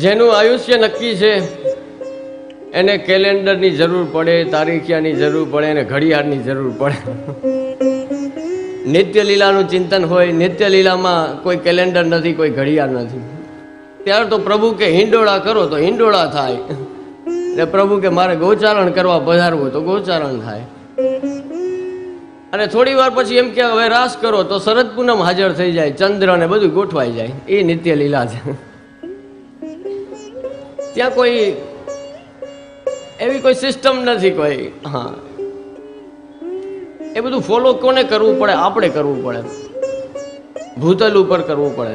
જેનું આયુષ્ય નક્કી છે એને કેલેન્ડરની જરૂર પડે, તારીખિયાની જરૂર પડે અને ઘડિયાળની જરૂર પડે. નિત્ય લીલાનું ચિંતન હોય, નિત્ય લીલામાં કોઈ કેલેન્ડર નથી, કોઈ ઘડિયાળ નથી. ત્યારે તો પ્રભુ કે હિંડોળા કરો તો હિંડોળા થાય, અને પ્રભુ કે મારે ગોચારણ કરવા પધારવું તો ગોચારણ થાય. અને થોડી વાર પછી એમ કે હવે રાસ કરો તો શરદ પૂનમ હાજર થઈ જાય, ચંદ્ર ને બધું ગોઠવાઈ જાય. એ નિત્ય લીલા છે. ત્યાં કોઈ એવી કોઈ સિસ્ટમ નથી કોઈ. હા, એ બધું ફોલો કોને કરવું પડે? આપણે કરવું પડે, ભૂતલ ઉપર કરવું પડે.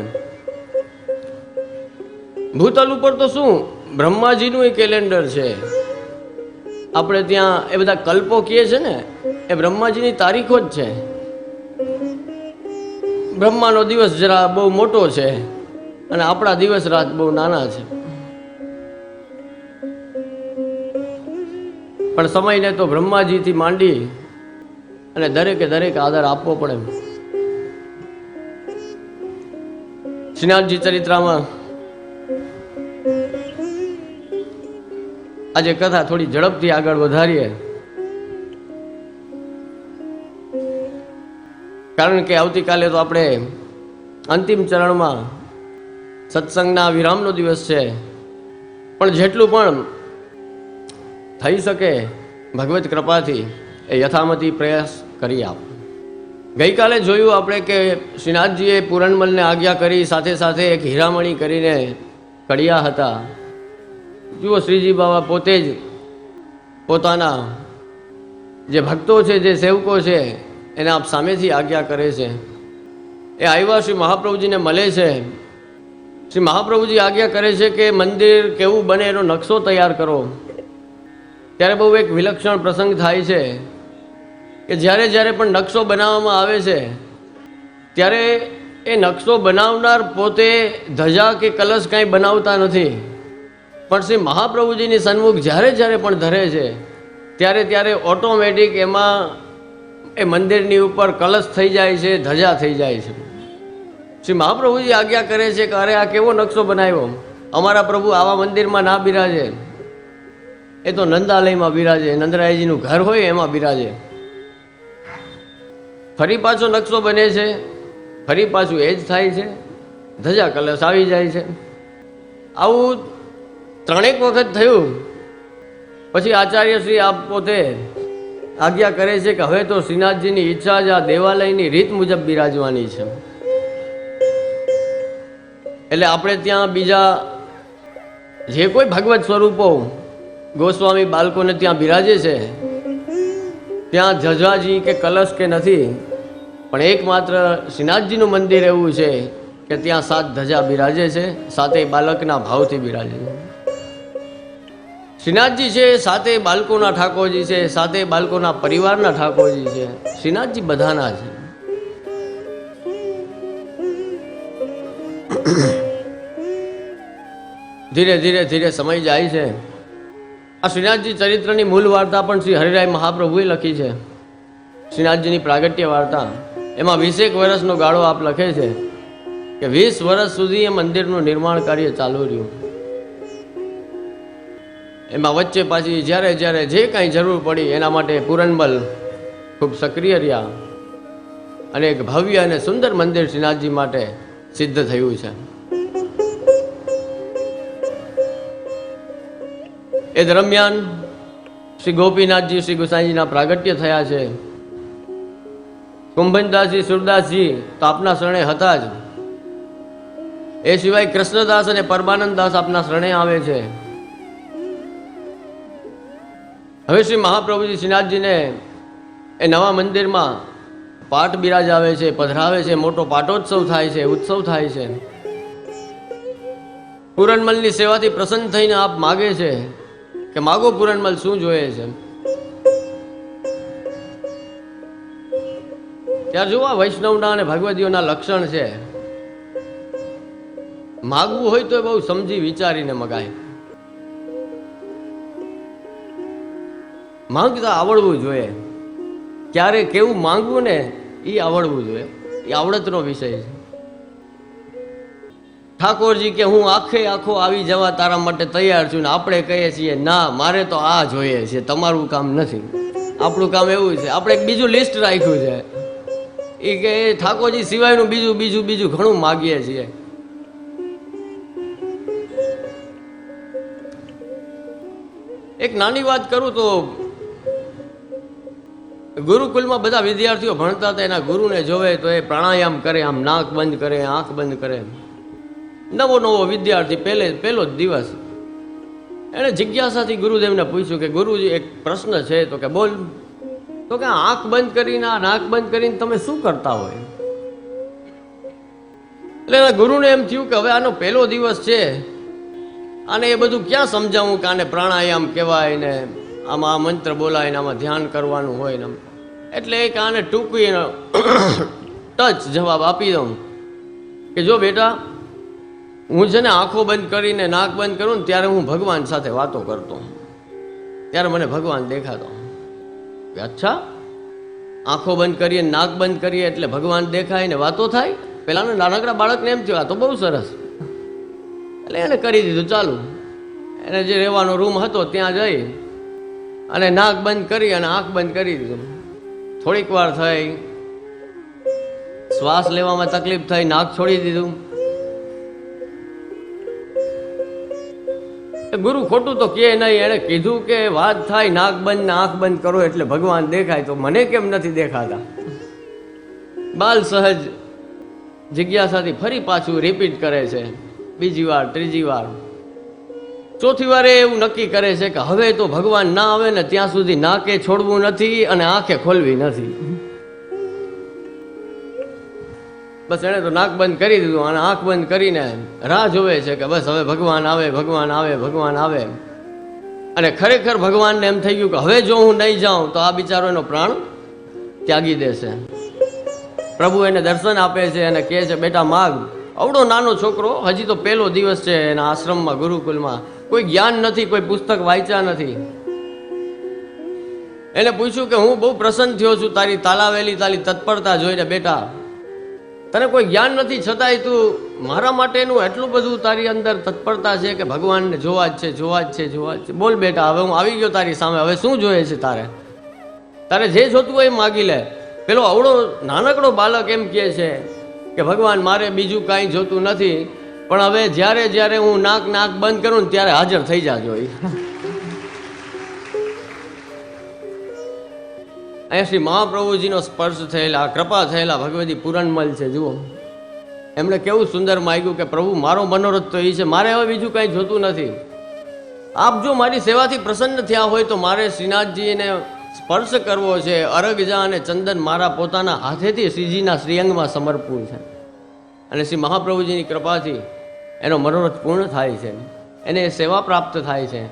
ભૂતલ ઉપર તો શું, બ્રહ્માજીનું એ કેલેન્ડર છે. આપણે ત્યાં એ બધા કલ્પો કહે છે ને, એ બ્રહ્માજીની તારીખો જ છે. બ્રહ્માનો દિવસ જરા બહુ મોટો છે અને આપણા દિવસ રાત બહુ નાના છે. પણ સમયને તો બ્રહ્માજીથી માંડી અને દરેકે દરેક આદર આપવો પડે. શ્રીનાથજી ચરિત્રમાં આજે કથા થોડી ઝડપથી આગળ વધારીએ, કારણ કે આવતીકાલે તો આપણે અંતિમ ચરણમાં સત્સંગના વિરામનો દિવસ છે. પણ જેટલું પણ થઈ શકે ભગવત કૃપાથી એ યથામતી પ્રયાસ કરી આપ. ગઈકાલે જોયું આપણે કે શ્રીનાથજીએ પૂરણમલને આજ્ઞા કરી, સાથે સાથે એક હીરામણી કરીને કડિયા હતા. જુઓ, શ્રીજી બાબા પોતે જ પોતાના જે ભક્તો છે, જે સેવકો છે, એને આપ સામેથી આજ્ઞા કરે છે. એ આવ્યા શ્રી મહાપ્રભુજીને મળે છે. શ્રી મહાપ્રભુજી આજ્ઞા કરે છે કે મંદિર કેવું બને એનો નકશો તૈયાર કરો. ત્યારે બહુ એક વિલક્ષણ પ્રસંગ થાય છે કે જ્યારે જ્યારે પણ નકશો બનાવવામાં આવે છે ત્યારે એ નકશો બનાવનાર પોતે ધજા કે કલશ કાંઈ બનાવતા નથી, પણ શ્રી મહાપ્રભુજીની સન્મુખ જ્યારે જ્યારે પણ ધરે છે ત્યારે ત્યારે ઓટોમેટિક એમાં એ મંદિરની ઉપર કલશ થઈ જાય છે, ધજા થઈ જાય છે. શ્રી મહાપ્રભુજી આજ્ઞા કરે છે કે અરે આ કેવો નકશો બનાવ્યો, અમારા પ્રભુ આવા મંદિરમાં ના બિરાજે, એ તો નંદાલયમાં બિરાજે, નંદરાયજીનું ઘર હોય એમાં બિરાજે. ફરી પાછો નકશો બને છે, ફરી પાછું એ જ થાય છે, ધજા કલશ આવી જાય છે. આવું ત્રણેક વખત થયું. પછી આચાર્યશ્રી આપ પોતે આજ્ઞા કરે છે કે હવે તો શ્રીનાથજીની ઈચ્છા જ આ દેવાલયની રીત મુજબ બિરાજવાની છે. એટલે આપણે ત્યાં બીજા જે કોઈ ભગવત સ્વરૂપો ગોસ્વામી બાળકોને ત્યાં બિરાજે છે, ત્યાં ધજાજી કે કલશ કે નથી, પણ એકમાત્ર શ્રીનાથજીનું મંદિર એવું છે કે ત્યાં 7 ધજા બિરાજે છે, 7 બાળકના ભાવથી બિરાજે છે. શ્રીનાથજી છે 7 બાળકોના ઠાકોરજી છે, 7 બાળકોના પરિવારના ઠાકોરજી છે. શ્રીનાથજી બધાના છે. ધીરે ધીરે ધીરે સમય જાય છે. આ શ્રીનાથજી ચરિત્રની મૂળ વાર્તા પણ શ્રી હરિરાય મહાપ્રભુએ લખી છે. શ્રીનાથજીની પ્રાગટ્ય વાર્તા, એમાં 20 વર્ષનો ગાળો આપ લખે છે કે 20 વર્ષ સુધી એ મંદિરનું નિર્માણ કાર્ય ચાલુ રહ્યું. એમાં વચ્ચે પાછી જ્યારે જ્યારે જે કાંઈ જરૂર પડી એના માટે પૂરણમલ ખૂબ સક્રિય રહ્યા અને એક ભવ્ય અને સુંદર મંદિર શ્રીનાથજી માટે સિદ્ધ થયું છે. એ દરમિયાન શ્રી ગોપીનાથજી શ્રી ગુસાઈજીના પ્રાગટ્ય થયા છે. કુંભનદાસજી સુરદાસજી તો આપના શરણે હતા જ. એ સિવાય કૃષ્ણદાસ અને પરમાનંદદાસ આપના શરણે આવે છે. હવે શ્રી મહાપ્રભુજી શ્રીનાથજીને એ નવા મંદિરમાં પાઠ બિરાજાવે છે, પધરાવે છે. મોટો પાટોત્સવ થાય છે, ઉત્સવ થાય છે. પૂરણમલની સેવાથી પ્રસન્ન થઈને આપ માગે છે કે માગો પૂરણમલ, શું જોઈએ છે? ત્યાં જુઓ, વૈષ્ણવના અને ભગવદીઓના લક્ષણ છે. માગવું હોય તો બહુ સમજી વિચારીને મગાય. માંગતા આવડવું જોઈએ. ક્યારે કેવું માંગવું ને એ આવડવું જોઈએ, એ આવડતનો વિષય છે. ઠાકોરજી કે હું આખો આવી જવા તારા માટે તૈયાર છું, ને આપણે કહીએ છીએ ના મારે તો આ જોઈએ છે, તમારું કામ નથી. આપણું કામ એવું છે, આપણે એક બીજું લિસ્ટ રાખ્યું છે, એ કે ઠાકોરજી સિવાયનું બીજું ઘણું માગીએ છીએ. એક નાની વાત કરું તો ગુરુકુલમાં બધા વિદ્યાર્થીઓ ભણતા હતા, એના ગુરુને જોવે તો એ પ્રાણાયામ કરે, આમ નાક બંધ કરે, આંખ બંધ કરે. નવો વિદ્યાર્થી પહેલો જ દિવસ એને જિજ્ઞાસાથી ગુરુદેવને પૂછ્યું કે ગુરુજી એક પ્રશ્ન છે. તો કે બોલ. તો કે આંખ બંધ કરીને નાક બંધ કરીને તમે શું કરતા હોય? એટલે એના ગુરુને એમ થયું કે હવે આનો પહેલો દિવસ છે, આને એ બધું ક્યાં સમજાવું કે આને પ્રાણાયામ કહેવાય ને આમાં આ મંત્ર બોલાય ને આમાં ધ્યાન કરવાનું હોય ને. એટલે એક આને ટૂંકી ટચ જવાબ આપી દઉં કે જો બેટા, હું છે ને આંખો બંધ કરીને નાક બંધ કરું ને ત્યારે હું ભગવાન સાથે વાતો કરતો, ત્યારે મને ભગવાન દેખાતો. અચ્છા, આંખો બંધ કરીએ નાક બંધ કરીએ એટલે ભગવાન દેખાય ને વાતો થાય? પેલાના નાનકડા બાળકને એમ થયું આ તો બહુ સરસ. એટલે એને કરી દીધું ચાલુ. એને જે રહેવાનો રૂમ હતો ત્યાં જઈ અને નાક બંધ કરી અને આંખ બંધ કરી દીધું. થોડીક વાર થઈ, શ્વાસ લેવામાં તકલીફ થઈ, નાક છોડી દીધું. ગુરુ ખોટું તો કે નહીં, એને કીધું કે વાત થાય નાક બંધ ને આંખ બંધ કરો એટલે ભગવાન દેખાય, તો મને કેમ નથી દેખાતા? બાલ સહજ જિજ્ઞાસાથી ફરી પાછું રિપીટ કરે છે, બીજી વાર, ત્રીજી વાર, ચોથી વારે એવું નક્કી કરે છે કે હવે તો ભગવાન ના આવે ને ત્યાં સુધી નાકે છોડવું નથી અને આંખે ખોલવી નથી. બસ એણે તો નાક બંધ કરી દીધું અને આંખ બંધ કરીને રાહ જોવે છે કે બસ હવે ભગવાન આવે, ભગવાન આવે, ભગવાન આવે. અને ખરેખર ભગવાનને એમ થઈ ગયું કે હવે જો હું નહીં જાઉં તો આ બિચારો એનો પ્રાણ ત્યાગી દેશે. પ્રભુ એને દર્શન આપે છે અને કહે છે બેટા માગ. અવડો નાનો છોકરો, હજી તો પહેલો દિવસ છે એના આશ્રમમાં, ગુરુકુલમાં, કોઈ જ્ઞાન નથી, કોઈ પુસ્તક વાંચ્યા નથી. એને પૂછ્યું કે હું બહુ પ્રસન્ન થયો છું તારી તાલાવેલી તારી તત્પરતા જોઈને. બેટા, તને કોઈ જ્ઞાન નથી છતાંય તું મારા માટેનું એટલું બધું તારી અંદર તત્પરતા છે કે ભગવાનને જોવા જ છે, જોવા જ છે, જોવા જ છે. બોલ બેટા, હવે હું આવી ગયો તારી સામે, હવે શું જોઈએ છે તારે જે જોતું હોય એ માગી લે. પેલો અવળો નાનકડો બાલક એમ કહે છે કે ભગવાન મારે બીજું કાંઈ જોતું નથી, પણ હવે જ્યારે હું નાક બંધ કરું ને ત્યારે હાજર થઈ જાજો. અહીંયા શ્રી મહાપ્રભુજીનો સ્પર્શ થયેલા, કૃપા થયેલા ભગવતી પુરાણમલ છે. જુઓ, એમણે કેવું સુંદર માગ્યું કે પ્રભુ મારો મનોરથ તો એ છે, મારે હવે બીજું કાંઈ જોતું નથી. આપ જો મારી સેવાથી પ્રસન્ન થયા હોય તો મારે શ્રીનાથજીને સ્પર્શ કરવો છે. અરગજા અને ચંદન મારા પોતાના હાથેથી શ્રીજીના શ્રીઅંગમાં સમર્પવું છે. અને શ્રી મહાપ્રભુજીની કૃપાથી એનો મનોરથ પૂર્ણ થાય છે, એને સેવા પ્રાપ્ત થાય છે,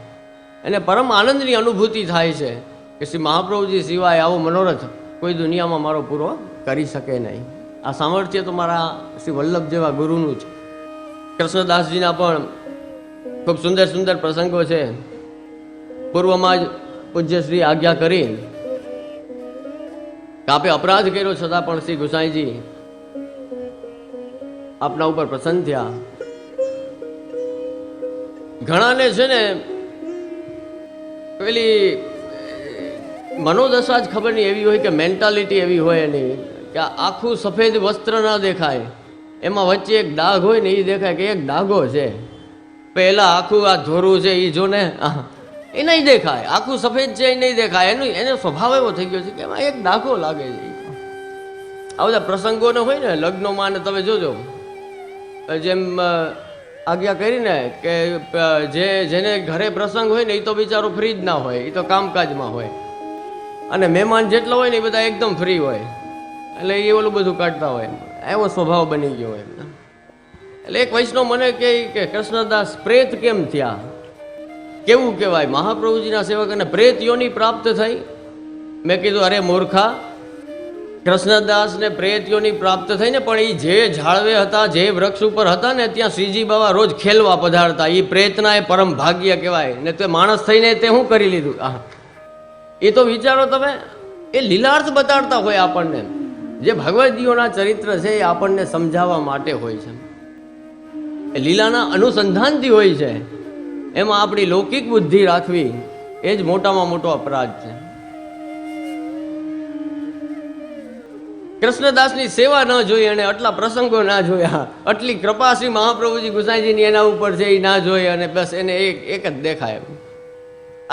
એને પરમ આનંદની અનુભૂતિ થાય છે કે શ્રી મહાપ્રભુજી સિવાય આવો મનોરથ કોઈ દુનિયામાં મારો પૂરો કરી શકે નહીં. આ સામર્થ્ય તો મારા શ્રી વલ્લભ જેવા ગુરુનું છે. કૃષ્ણદાસજીના પણ ખૂબ સુંદર સુંદર પ્રસંગો છે. પૂર્વમાં જ પૂજ્યશ્રી આજ્ઞા કરી કે આપે અપરાધ કર્યો છતાં પણ શ્રી ગુસાઈજી આપના ઉપર પ્રસન્ન થયા. ઘણાને છે ને પેલી મનોદશા જ ખબર નહીં એવી હોય કે મેન્ટાલિટી એવી હોય નહીં કે આખું સફેદ વસ્ત્ર ના દેખાય, એમાં વચ્ચે એક ડાઘ હોય ને એ દેખાય કે એક ડાઘો છે. પહેલા આખું આ ધોરું છે એ જો ને એ નહીં દેખાય, આખું સફેદ છે એ નહીં દેખાય. એનો સ્વભાવ એવો થઈ ગયો છે કે એમાં એક ડાઘો લાગે છે. આ બધા પ્રસંગોને હોય ને લગ્નોમાં, ને તમે જોજો જેમ આજ્ઞા કરીને કે જેને ઘરે પ્રસંગ હોય ને એ તો બિચારો ફ્રી જ ના હોય, એ તો કામકાજમાં હોય, અને મહેમાન જેટલા હોય ને એ બધા એકદમ ફ્રી હોય, એટલે એ ઓલું બધું કાઢતા હોય. એવો સ્વભાવ બની ગયો હોય. એટલે એક વૈષ્ણવ મને કહે કે કૃષ્ણદાસ પ્રેત કેમ થયા? કેવું કહેવાય, મહાપ્રભુજીના સેવકને પ્રેત યોની પ્રાપ્ત થઈ? મેં કીધું અરે મૂર્ખા, કૃષ્ણદાસને પ્રેત યોની પ્રાપ્ત થઈ ને, પણ એ જે ઝાડવે હતા, જે વૃક્ષ ઉપર હતા ને, ત્યાં શ્રીજી બાબા રોજ ખેલવા પધારતા. એ પ્રેતના એ પરમ ભાગ્ય કહેવાય ને. તે માણસ થઈને તે શું કરી લીધું? એ તો વિચારો તમે, એ લીલાર્થ બતાડતા હોય આપણને. જે ભગવદીઓના ચરિત્ર છે એ આપણને સમજાવવા માટે હોય છે, એ લીલાના અનુસંધાનથી હોય છે. એમાં આપણી લૌકિક બુદ્ધિ રાખવી એ જ મોટામાં મોટો અપરાધ છે. કૃષ્ણદાસની સેવા ન જોઈ અને આટલા પ્રસંગો ના જોયા, આટલી કૃપા શ્રી મહાપ્રભુજી ગુસાઈજીની એના ઉપર છે એ ના જોઈ અને બસ એને એક જ દેખાય.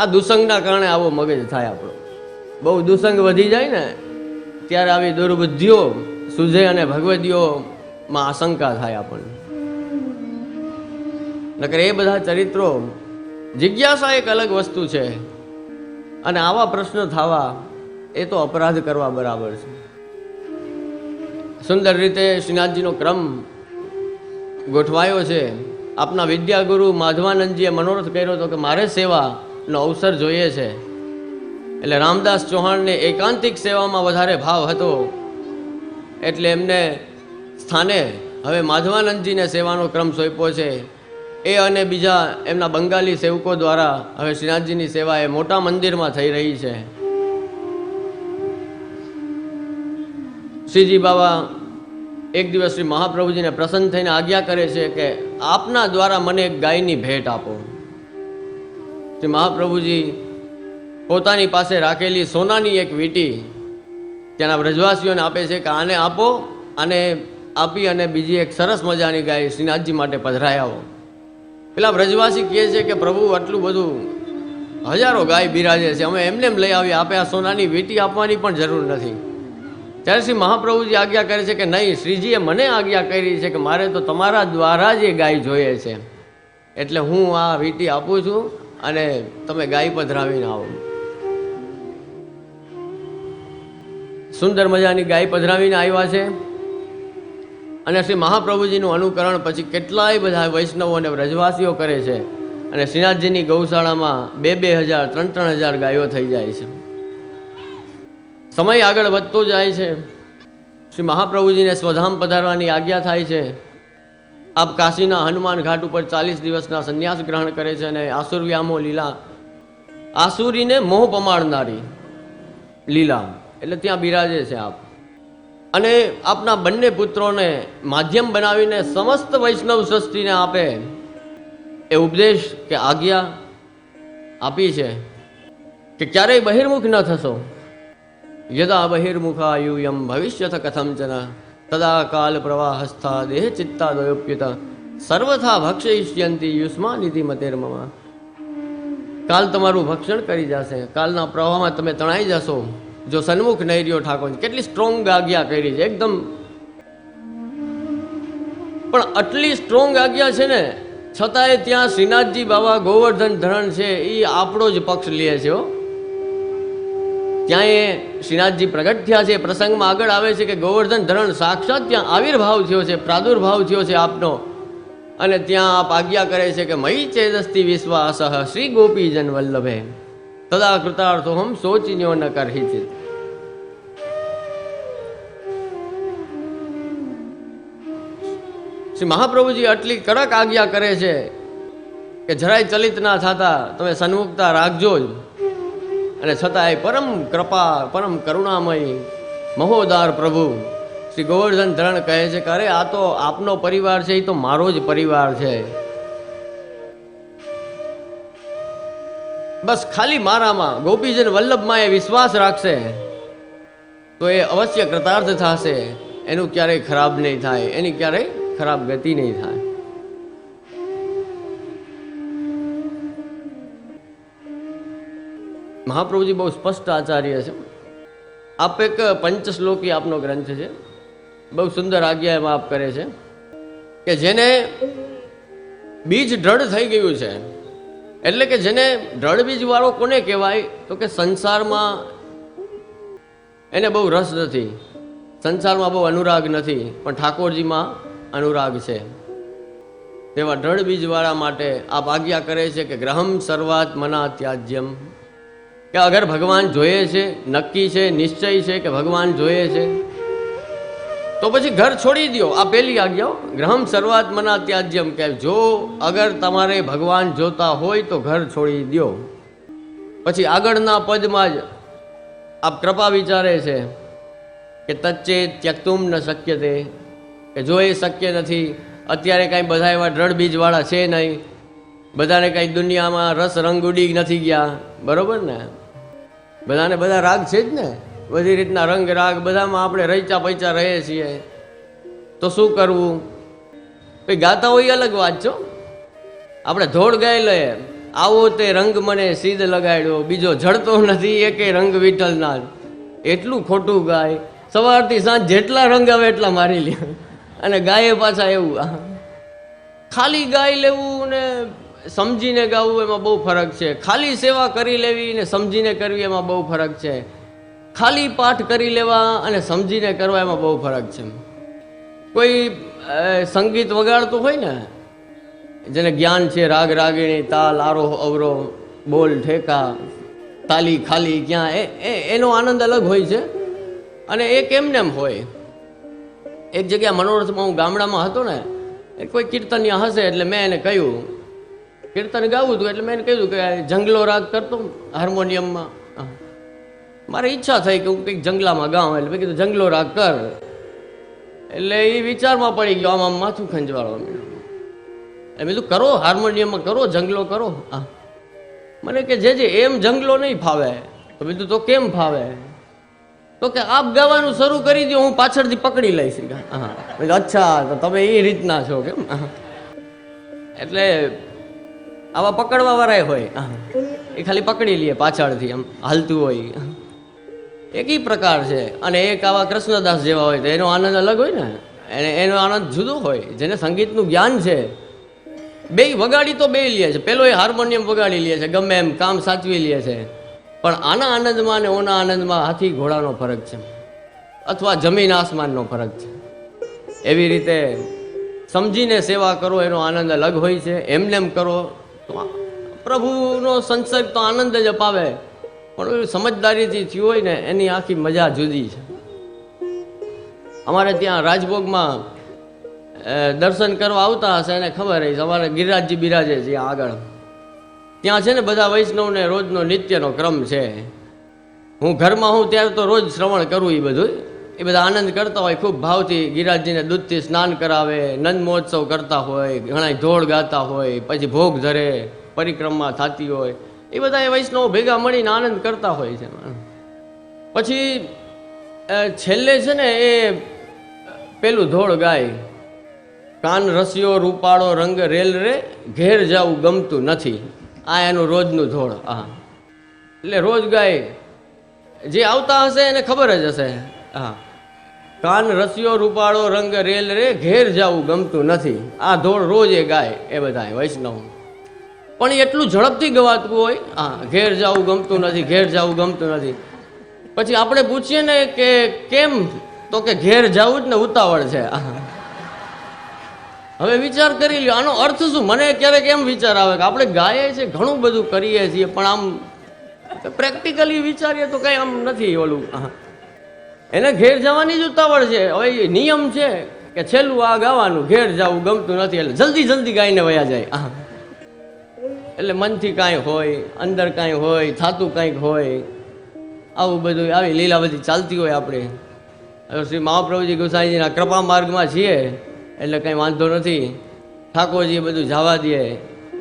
આ દુસંગના કારણે આવો મગજ થાય આપણો. બહુ દુસંગ વધી જાય ને ત્યારે આવી દુર્બુદ્ધિઓ સૂઝે અને ભગવદીઓમાં આશંકા થાય આપણને. નકર એ બધા ચરિત્રો, જિજ્ઞાસા એક અલગ વસ્તુ છે અને આવા પ્રશ્ન થવા એ તો અપરાધ કરવા બરાબર છે. સુંદર રીતે શ્રીનાથજીનો ક્રમ ગોઠવાયો છે. આપના વિદ્યાગુરુ માધવાનંદજીએ મનોરથ કર્યો હતો કે મારે સેવાનો અવસર જોઈએ છે, એટલે રામદાસ ચૌહાણને એકાંતિક સેવામાં વધારે ભાવ હતો, એટલે એમને સ્થાને હવે માધવાનંદજીને સેવાનો ક્રમ સોંપ્યો છે. એ અને બીજા એમના બંગાળી સેવકો દ્વારા હવે શ્રીનાથજીની સેવા એ મોટા મંદિરમાં થઈ રહી છે. શ્રીજી બાબા એક દિવસ શ્રી મહાપ્રભુજીને પ્રસન્ન થઈને આજ્ઞા કરે છે કે આપના દ્વારા મને એક ગાયની ભેટ આપો. શ્રી મહાપ્રભુજી પોતાની પાસે રાખેલી સોનાની એક વીંટી ત્યાંના વ્રજવાસીઓને આપે છે કે આને આપો, આને આપી અને બીજી એક સરસ મજાની ગાય શ્રીનાથજી માટે પધરાઈ આવો. પેલા વ્રજવાસી કહે છે કે પ્રભુ આટલું બધું હજારો ગાય બિરાજે છે, અમે એમને લઈ આવીએ, આપે આ સોનાની વીંટી આપવાની પણ જરૂર નથી. ત્યારે શ્રી મહાપ્રભુજી આજ્ઞા કરે છે કે નહીં, શ્રીજીએ મને આજ્ઞા કરી છે કે મારે તો તમારા દ્વારા જ એ ગાય જોઈએ છે, એટલે હું આ વીંટી આપું છું અને તમે ગાય પધરાવીને આવો. સુંદર મજાની ગાય પધરાવીને આવ્યા છે અને શ્રી મહાપ્રભુજીનું અનુકરણ પછી કેટલાય બધા વૈષ્ણવો અને વ્રજવાસીઓ કરે છે અને શ્રીનાથજીની ગૌશાળામાં 2,000, 3,000 ગાયો થઈ જાય છે. સમય આગળ વધતો જાય છે. શ્રી મહાપ્રભુજીને સ્વધામ પધારવાની આજ્ઞા થાય છે. આપ કાશીના હનુમાન ઘાટ ઉપર 40 દિવસના સંન્યાસ ગ્રહણ કરે છે અને આસુરવ્યામો લીલા, આસુરીને મોહ પમાડનારી લીલા, એટલે ત્યાં બિરાજે છે આપ. અને આપના બંને પુત્રોને માધ્યમ બનાવીને સમસ્ત વૈષ્ણવ સૃષ્ટિને આપે એ ઉપદેશ કે આજ્ઞા આપી છે કે ક્યારેય બહિર્મુખ ન થશો. યદા બહિર્મુખા યુયમ ભવિષ્યથ કથંચન તદા કાલ પ્રવાહસ્થા દેહ ચિત્તા દ્વયોપ્યુત સર્વથા ભક્ષયિષ્યંતી યુષ્માનિધિ મતેર્મમા. કાલ તમારું ભક્ષણ કરી જશે, કાલના પ્રવાહમાં તમે તણાઈ જશો જો સન્મુખ નહીં રહ્યો ઠાકોર. કેટલી સ્ટ્રોંગ આજ્ઞા કરી છે એકદમ. પણ આટલી સ્ટ્રોંગ આજ્ઞા છે ને છતાંય ત્યાં શ્રીનાથજી બાબા ગોવર્ધન ધરણ છે એ આપણો જ પક્ષ લે છે. ત્યાં એ શ્રીનાથજી પ્રગટ થયા છે. પ્રસંગમાં આગળ આવે છે કે ગોવર્ધન ધરણ સાક્ષાત ત્યાં આવિર્ભાવ થયો છે, પ્રાદુર્ભાવ થયો છે આપનો. અને ત્યાં આપ આજ્ઞા કરે છે કે મયી ચેદસ્તિ વિશ્વાસઃ શ્રી ગોપીજન વલ્લભે તદા કૃતાર્થોહમ શોચિન્યો ન કરહિચિત. શ્રી મહાપ્રભુજી આટલી કડક આજ્ઞા કરે છે કે જરાય ચલિત ના થતા તમે સન્મુખતા રાખજો જ. અને છતાં એ પરમ કૃપા, પરમ કરુણામય મહોદાર પ્રભુ શ્રી ગોવર્ધન ધરણ કહે છે કે અરે આ તો આપનો પરિવાર છે, એ તો મારો જ પરિવાર છે, બસ ખાલી મારામાં ગોપીજન વલ્લભમાં એ વિશ્વાસ રાખશે તો એ અવશ્ય કૃતાર્થ થશે. એનું ક્યારેય ખરાબ નહીં થાય, એની ક્યારેય ખરાબ ગતિ નહીં થાય. મહાપ્રભુજી બહુ સ્પષ્ટ આચાર્ય છે. આપ એક પંચશ્લોકી આપનો ગ્રંથ છે, બહુ સુંદર આજ્ઞા એમાં આપ કરે છે કે જેને બીજ દ્રઢ થઈ ગયું છે, એટલે કે જેને દ્રઢ બીજ વાળો કોને કહેવાય તો કે સંસારમાં એને બહુ રસ નથી, સંસારમાં બહુ અનુરાગ નથી, પણ ઠાકોરજીમાં અનુરાગ છે. તેવા દ્રઢ બીજ વાળા માટે આપ આજ્ઞા કરે છે કે ગ્રહમ સર્વાત મના ત્યાજ્યમ, કે અગર ભગવાન જોઈએ છે, નક્કી છે, નિશ્ચય છે કે ભગવાન જોઈએ છે તો પછી ઘર છોડી દો. આ પહેલી આજ્ઞા, ગ્રહમ સર્વાત્મના ત્યાજ્યમ, કે જો અગર તમારે ભગવાન જોતા હોય તો ઘર છોડી દો. પછી આગળના પદમાં જ આપ કૃપા વિચારે છે કે તચ્ચે ત્યક્તુમ ન શક્ય તે, કે જો એ શક્ય નથી, અત્યારે કાંઈ બધા એવા દ્રઢ બીજવાળા છે નહીં, બધાને કાંઈ દુનિયામાં રસ રંગ ઉડી નથી ગયા, બરોબર ને? બધાને બધા રાગ છે જ ને, બધી રીતના રંગ રાગ બધામાં આપણે રચ્યા પૈચા રહીએ છીએ. તો શું કરવું? ભાઈ ગાતા હોય અલગ વાત છો, આપણે ધોળ ગાઈ લઈએ, આવો તે રંગ મને સીધ લગાડ્યો, બીજો જડતો નથી એકે રંગ વિઠ્ઠલના. એટલું ખોટું ગાય, સવારથી સાંજ જેટલા રંગ આવે એટલા મારી લે, અને ગાયે પાછા એવું. ખાલી ગાઈ લેવું ને સમજીને ગાવું એમાં બહુ ફરક છે. ખાલી સેવા કરી લેવી ને સમજીને કરવી એમાં બહુ ફરક છે. ખાલી પાઠ કરી લેવા અને સમજીને કરવા એમાં બહુ ફરક છે. કોઈ સંગીત વગાડતું હોય ને, જેને જ્ઞાન છે, રાગ રાગીણી, તાલ, આરોહ અવરોહ, બોલ ઠેકા, તાલી ખાલી, ક્યાં એનો આનંદ અલગ હોય છે. અને એ કેમને એમ હોય. એક જગ્યા મનોરથમાં હું ગામડામાં હતો ને, કોઈ કીર્તનિયા હશે એટલે મેં એને કહ્યું, કીર્તન ગાવું હતું એટલે મેં એને કહ્યું કે જંગલો રાગ કરતો હાર્મોનિયમમાં. મારી ઈચ્છા થઈ કે હું કંઈક જંગલામાં ગાઉં, એટલે મેં કીધું જંગલો રાગ કર. એટલે એ વિચારમાં પડી ગયો, આમ માથું ખંજવાળવા એટલે મેં કીધું કરો, હાર્મોનિયમમાં કરો, જંગલો કરો. મને કે જે એમ જંગલો નહીં ફાવે. તો બીજું તો કેમ ફાવે? તો કે આપ ગાવાનું શરૂ કરી દો, હું પાછળથી પકડી લઈશ. હા, અચ્છા, તો તમે એ રીતના છો કેમ? એટલે આવા પકડવા વાળા હોય, એ ખાલી પકડી લે પાછળથી, આમ હાલતું હોય. એક ઈ પ્રકાર છે. અને એક આવા કૃષ્ણદાસ જેવા હોય તો એનો આનંદ અલગ હોય ને, એનો આનંદ જુદો હોય. જેને સંગીતનું જ્ઞાન છે, બે વગાડી તો બે લે છે. પેલો એ હાર્મોનિયમ વગાડી લે છે, ગમે એમ કામ સાચવી લે છે. પણ આના આનંદમાં ને ઓના આનંદમાં હાથી ઘોડાનો ફરક છે, અથવા જમીન આસમાનનો ફરક છે. એવી રીતે સમજીને સેવા કરો એનો આનંદ અલગ હોય છે. એમને એમ કરો તો પ્રભુનો સંસર્ગ તો આનંદ જ અપાવે, પણ સમજદારીથી થયું હોય ને એની આખી મજા જુદી છે. અમારે ત્યાં રાજભોગમાં દર્શન કરવા આવતા હશે એને ખબર હશે, અમારે ગિરિરાજજી બિરાજે છે આગળ. ત્યાં છે ને બધા વૈષ્ણવને રોજનો નિત્યનો ક્રમ છે. હું ઘરમાં હું ત્યારે તો રોજ શ્રવણ કરું. એ બધું એ બધા આનંદ કરતા હોય, ખૂબ ભાવથી ગિરિરાજજીને દૂધથી સ્નાન કરાવે, નંદ મહોત્સવ કરતા હોય, ઘણા ઢોળ ગાતા હોય, પછી ભોગ ધરે, પરિક્રમા થતી હોય. એ બધા એ વૈષ્ણવ ભેગા મળીને આનંદ કરતા હોય છે. પછી છેલ્લે છે ને એ પેલું ધોળ ગાય, કાન રસિયો રૂપાળો રંગ રેલ રે, ઘેર જાવું ગમતું નથી. આ એનું રોજનું ધોળ. હા, એટલે રોજ ગાય. જે આવતા હશે એને ખબર જ હશે. હા, કાન રસિયો રૂપાળો રંગ રેલ રે, ઘેર જાવું ગમતું નથી. આ ધોળ રોજ એ ગાય એ બધા વૈષ્ણવ. પણ એટલું ઝડપથી ગવાતું હોય, હા, ઘેર જાવું ગમતું નથી, ઘેર જાવું ગમતું નથી. પછી આપણે પૂછીએ ને કે કેમ, તો કે ઘેર જાવું જ ને ઉતાવળ છે. હવે વિચાર કરી લ્યો, આનો અર્થ શું? મને ક્યારેક એમ વિચાર આવે કે આપણે ગાઈએ છીએ, ઘણું બધું કરીએ છીએ, પણ આમ પ્રેક્ટિકલી વિચારીએ તો કઈ આમ નથી ઓલું. એને ઘેર જવાની જ ઉતાવળ છે. હવે નિયમ છે કે છેલ્લું આ ગાવાનું, ઘેર જવું ગમતું નથી, એટલે જલ્દી જલ્દી ગાઈને વયા જાય. એટલે મનથી કાંઈ હોય, અંદર કાંઈ હોય, થાતું કાંઈક હોય, આવું બધું આવી લીલા બધી ચાલતી હોય. આપણે શ્રી મહાપ્રભુજી ગોસાઈજીના કૃપા માર્ગમાં છીએ એટલે કંઈ વાંધો નથી. ઠાકોરજીએ બધું જવા દે,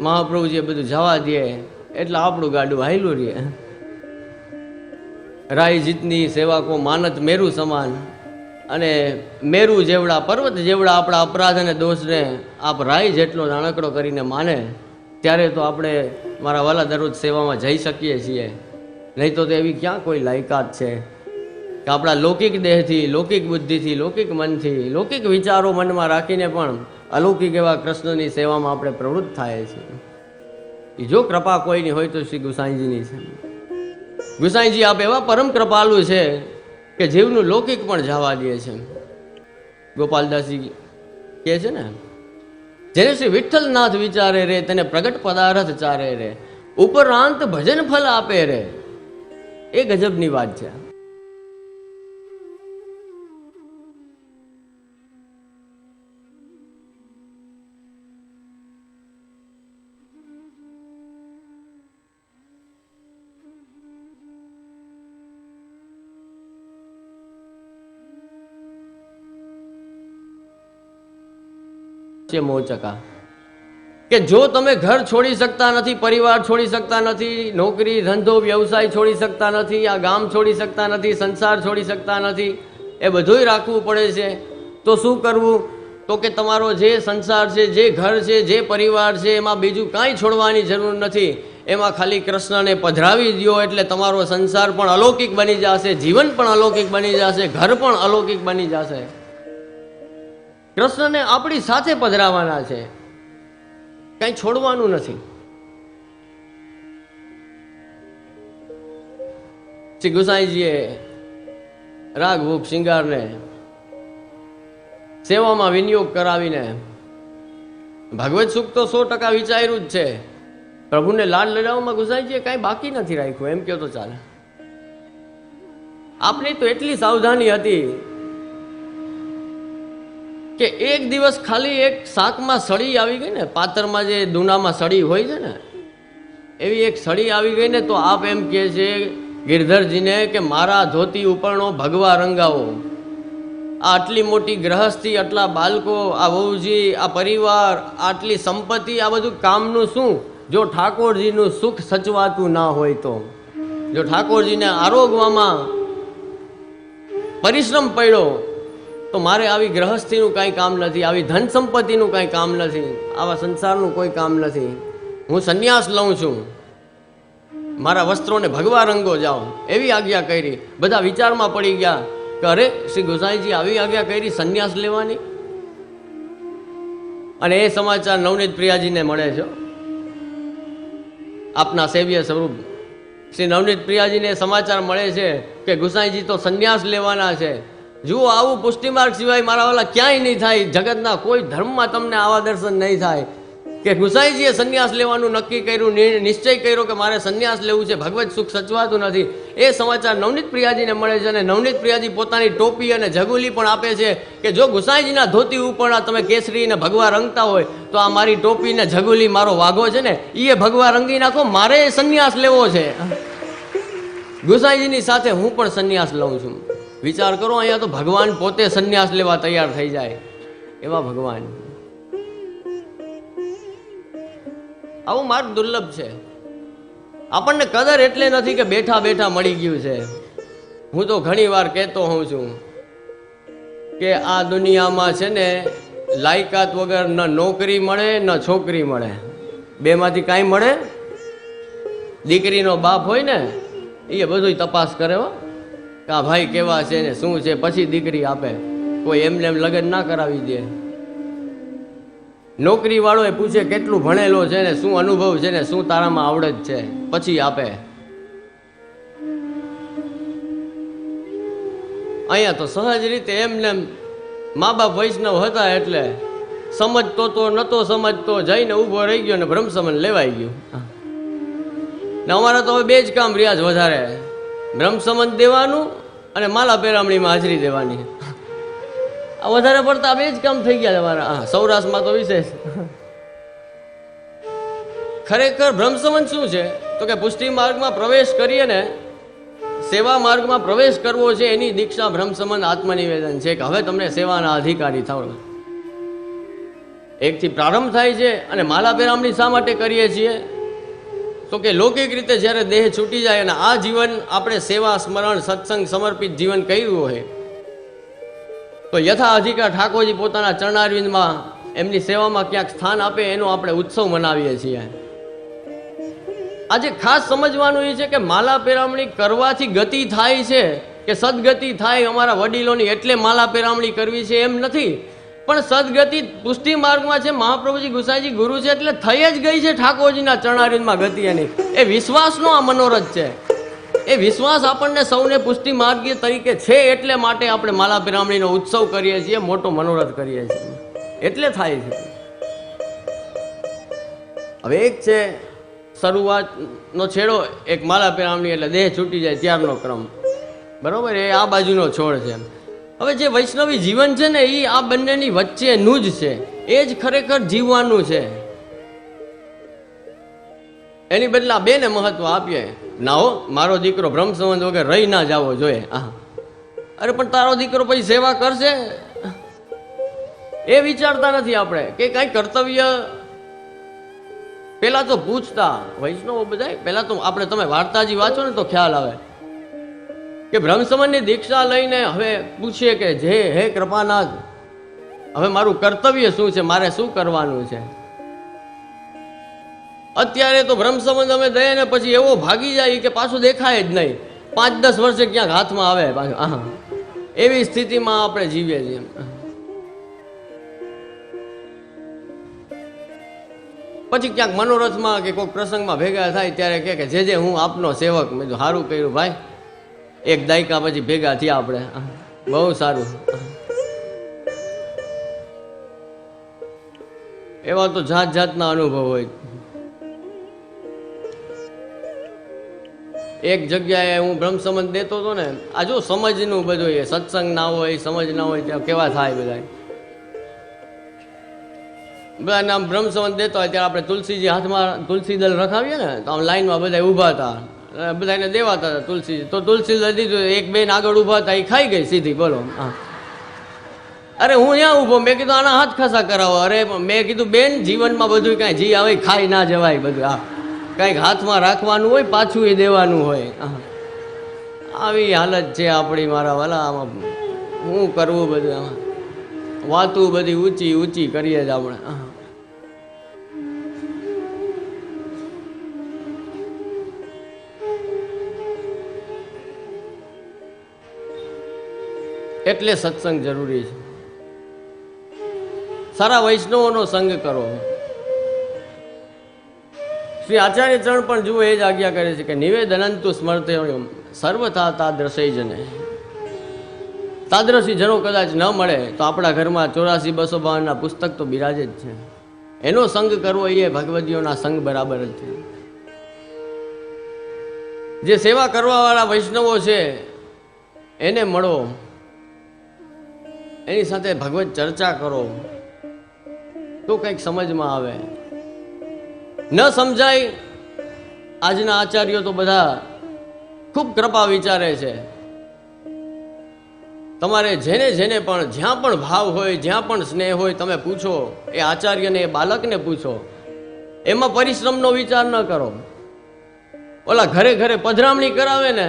મહાપ્રભુજીએ બધું જવા દે, એટલે આપણું ગાડું હાયલું રહે. રાય જીતની સેવા કો માનત મેરુ સમાન. અને મેરુ જેવડા, પર્વત જેવડા આપણા અપરાધ અને દોષને આપ રાય જેટલો નાનકડો કરીને માને, ત્યારે તો આપણે મારા વાલા દરરોજ સેવામાં જઈ શકીએ છીએ. નહીં તો એવી ક્યાં કોઈ લાયકાત છે કે આપણા લૌકિક દેહથી, લૌકિક બુદ્ધિથી, લૌકિક મનથી, લૌકિક વિચારો મનમાં રાખીને પણ અલૌકિક એવા કૃષ્ણની સેવામાં આપણે પ્રવૃત્ત થાય છે. જો કૃપા કોઈની હોય તો શ્રી ગુસાઈજીની છે. ગુસાઈજી આપ એવા પરમ કૃપાલુ છે કે જીવનું લૌકિક પણ જવા દે છે. ગોપાલદાસજી કહે છે ને, જેને શ્રી વિઠ્ઠલનાથ વિચારે રે, તેને પ્રગટ પદાર્થ ચારે રે, ઉપરાંત ભજન ફલ આપે રે. એ ગજબની વાત છે. છે મોચકા કે જો તમે ઘર છોડી શકતા નથી, પરિવાર છોડી શકતા નથી, નોકરી ધંધો વ્યવસાય છોડી શકતા નથી, આ ગામ છોડી શકતા નથી, સંસાર છોડી શકતા નથી, એ બધુંય રાખવું પડે છે, તો શું કરવું? તો કે તમારો જે સંસાર છે, જે ઘર છે, જે પરિવાર છે, એમાં બીજું કાંઈ છોડવાની જરૂર નથી. એમાં ખાલી કૃષ્ણને પધરાવી દો એટલે તમારો સંસાર પણ અલૌકિક બની જશે, જીવન પણ અલૌકિક બની જશે, ઘર પણ અલૌકિક બની જશે. કૃષ્ણને આપણી સાથે પધરાવાના છે, કંઈ છોડવાનું નથી. શ્રી ગુસાઈજીએ રાગ ભૂપ શિંગારને સેવામાં વિનિયોગ કરાવીને ભગવત સુખ તો 100% વિચાર્યું જ છે. પ્રભુને લાડ લડાવવામાં ગુસાઈજીએ કાંઈ બાકી નથી રાખ્યું, એમ કહો તો ચાલે. આપની તો એટલી સાવધાની હતી કે એક દિવસ ખાલી એક શાકમાં સળી આવી ગઈ ને, પાતરમાં જે દૂનામાં સળી હોય છે ને, એવી એક સળી આવી ગઈ ને, તો આપ એમ કહે છે ગિરધરજીને કે મારા ધોતી ઉપરનો ભગવા રંગાવો. આ આટલી મોટી ગ્રહસ્થી, આટલા બાળકો, આ વહુજી, આ પરિવાર, આટલી સંપત્તિ, આ બધું કામનું શું જો ઠાકોરજીનું સુખ સચવાતું ના હોય તો? જો ઠાકોરજીને આરોગવામાં પરિશ્રમ પડ્યો તો મારે આવી ગ્રહસ્થીનું કાંઈ કામ નથી, આવી ધન સંપત્તિનું કાંઈ કામ નથી, આવા સંસારનું કોઈ કામ નથી. હું સંન્યાસ લઉં છું, મારા વસ્ત્રોને ભગવા રંગો જાઓ, એવી આજ્ઞા કરી. બધા વિચારમાં પડી ગયા કે અરે શ્રી ગોસાઈજી આવી આજ્ઞા કરી સંન્યાસ લેવાની. અને એ સમાચાર નવનીત પ્રિયાજીને મળે છે, આપના સેવ્ય સ્વરૂપ શ્રી નવનીત પ્રિયાજીને સમાચાર મળે છે કે ગુસાઈજી તો સંન્યાસ લેવાના છે. જુઓ, આવું પુષ્ટિમાર્ગ સિવાય મારા વાલા ક્યાંય નહીં થાય, જગતના કોઈ ધર્મમાં તમને આવા દર્શન નહીં થાય કે ગુસાઈજીએ સંન્યાસ લેવાનું નક્કી કર્યું, નિશ્ચય કર્યો કે મારે સંન્યાસ લેવું છે, ભગવત સુખ સચવાતું નથી. એ સમાચાર નવનીત પ્રિયાજીને મળે છે અને નવનીત પ્રિયાજી પોતાની ટોપી અને જગુલી પણ આપે છે કે જો ગુસાઈજીના ધોતી ઉપરના તમે કેસરી ને ભગવા રંગતા હોય તો આ મારી ટોપી ને જગુલી, મારો વાઘો છે ને, એ ભગવા રંગી નાખો, મારે સંન્યાસ લેવો છે. ગુસાઈજીની સાથે હું પણ સંન્યાસ લઉં છું. વિચાર કરો, અહીંયા તો ભગવાન પોતે સંન્યાસ લેવા તૈયાર થઈ જાય એવા ભગવાન. આવું માર્ગ દુર્લભ છે. આપણને કદર એટલે નથી કે બેઠા બેઠા મળી ગયું છે. હું તો ઘણી વાર કહેતો હોઉં છું કે આ દુનિયામાં છે ને લાયકાત વગર ન નોકરી મળે ન છોકરી મળે, બેમાંથી કાંઈ મળે? દીકરીનો બાપ હોય ને એ બધું તપાસ કરે હો કે આ ભાઈ કેવા છે ને શું છે, પછી દીકરી આપે. કોઈ એમને એમ લગ્ન ના કરાવી દે. નોકરી વાળો એ પૂછે કેટલું ભણેલો છે ને, શું અનુભવ છે ને, શું તારામાં આવડત છે, પછી આપે. અહીંયા તો સહજ રીતે એમને મા બાપ વૈષ્ણવ હતા એટલે સમજતો તો નતો સમજતો, જઈને ઊભો રહી ગયો ને બ્રહ્મસમન લેવાઈ ગયું. ને અમારા તો હવે બે જ કામ રહ્યા છે વધારે, બ્રહ્મસમન દેવાનું અને માલા પેરામણીમાં હાજરી દેવાની. આ વધારે પડતા બે જ કામ થઈ ગયા તમારા. હા, સૌરાષ્ટ્રમાં તો વિશેષ. ખરેખર બ્રહ્મસમન શું છે તો કે પુષ્ટિ માર્ગમાં પ્રવેશ કરીએ ને, સેવા માર્ગમાં પ્રવેશ કરવો છે, એની દીક્ષા બ્રહ્મસમન આત્મનિવેદન છે કે હવે તમને સેવાના અધિકારી થાવ. એકથી પ્રારંભ થાય છે. અને માલા પેરામણી શા માટે કરીએ છીએ તો કે લૌકિક રીતે જ્યારે દેહ છૂટી જાય અને આ જીવન આપણે સેવા, સ્મરણ, સત્સંગ સમર્પિત જીવન કર્યું હોય તો યથા અધિકાર ઠાકોરજી પોતાના ચરણારવિંદમાં એમની સેવામાં ક્યાંક સ્થાન આપે, એનો આપણે ઉત્સવ મનાવીએ છીએ. આજે ખાસ સમજવાનું એ છે કે માલા પેરામણી કરવાથી ગતિ થાય છે કે સદગતિ થાય અમારા વડીલોની એટલે માલા પેરામણી કરવી છે એમ નથી, પણ સદગતિ પુષ્ટિ માર્ગમાં છે, મહાપ્રભુજી ગુસાઈજી ગુરુ છે એટલે થઈ જ ગઈ છે ઠાકોરજીના ચરણારવિંદમાં ગતિ એની. એ વિશ્વાસનો આ મનોરથ છે. એ વિશ્વાસ આપણને સૌને પુષ્ટિ માર્ગીય તરીકે છે એટલે માટે આપણે માલા પેરામણીનો ઉત્સવ કરીએ છીએ, મોટો મનોરથ કરીએ છીએ, એટલે થાય છે. હવે એક છે શરૂઆતનો છેડો, એક માલા પેરામણી એટલે દેહ છૂટી જાય ત્યારનો ક્રમ, બરોબર, એ આ બાજુનો છોડ છે. હવે જે વૈષ્ણવી જીવન છે ને એ આ બંનેની વચ્ચેનું જ છે, એ જ ખરેખર જીવવાનું છે. એની બદલે આ બેને મહત્વ આપીએ. ના હો, મારો દીકરો બ્રહ્મ સંબંધ વગર રહી ના જવો જોઈએ. અરે પણ તારો દીકરો પછી સેવા કરશે, એ વિચારતા નથી આપણે કે કઈ કર્તવ્ય. પેલા તો પૂછતા વૈષ્ણવો બધા, પેલા તો આપણે તમે વાર્તાજી વાંચો ને તો ખ્યાલ આવે કે બ્રહ્મસમનની દીક્ષા લઈને હવે પૂછીએ કે જે હે કૃપાનાથ, હવે મારું કર્તવ્ય શું છે, મારે શું કરવાનું છે. અત્યારે તો બ્રહ્મસંબંધ અમે દઈએ ને પછી એવો ભાગી જાય કે પાછું દેખાય જ નહીં. 5-10 વર્ષે ક્યાંક હાથમાં આવે પાછું. એવી સ્થિતિમાં આપણે જીવીએ છીએ. પછી ક્યાંક મનોરથમાં કે કોઈ પ્રસંગમાં ભેગા થાય ત્યારે કે જે હું આપનો સેવક. મેં સારું કર્યું ભાઈ, 1 દાયકા પછી ભેગા થયા આપણે, બહુ સારું. એવા તો જાત જાતના અનુભવ હોય. એક જગ્યાએ હું બ્રહ્મસંબંધ દેતો હતો ને, આ જો સમજનું બધું, એ સત્સંગ ના હોય, સમજ ના હોય ત્યાં કેવા થાય બધા. બધા નામ બ્રહ્મસંબંધ દેતો હોય ત્યારે આપણે તુલસીજી હાથમાં તુલસી દળ રખાવીએ ને, તો આમ લાઈનમાં બધા ઊભા હતા, બધાને દેવાતા હતા તુલસી. તો તુલસી દળ દીધું, એક બેન આગળ ઊભા હતા, એ ખાઈ ગઈ સીધી. બોલો. અરે હું ત્યાં ઊભો, મેં કીધું આના હાથ ખસા કરાવો. અરે મેં કીધું બેન, જીવનમાં બધું કાંઈ જી આવે ખાઈ ના જવાય બધું. કંઈક હાથમાં રાખવાનું હોય, પાછું એ દેવાનું હોય. આવી હાલત છે આપણી મારા વાલા. આમાં શું કરવું બધું, આમાં વાતું બધી ઊંચી ઊંચી કરીએ જ આપણે. એટલે સત્સંગ જરૂરી છે. સારા વૈષ્ણવોનો સંગ કરો. શ્રી આચાર્ય ચરણ પણ જુઓ એ જ આજ્ઞા કરે છે કે નિવેદનંતુ સ્મર્તે સર્વથા તાદ્રશય જને. તાદ્રશી જનો કદાચ ન મળે તો આપણા ઘરમાં 84-252 પુસ્તક તો બિરાજે જ છે. એનો સંગ કરવો એ ભગવદીઓના સંગ બરાબર જ છે. જે સેવા કરવાવાળા વૈષ્ણવો છે એને મળો, એની સાથે ભગવત ચર્ચા કરો તો કંઈક સમજમાં આવે. ન સમજાય. આજના આચાર્યો તો બધા ખૂબ કૃપા વિચારે છે. તમારે જેને જેને પણ જ્યાં પણ ભાવ હોય, જ્યાં પણ સ્નેહ હોય, તમે પૂછો. એ આચાર્યને, એ બાળકને પૂછો. એમાં પરિશ્રમનો વિચાર ન કરો. ઓલા ઘરે ઘરે પધરામણી કરાવે ને,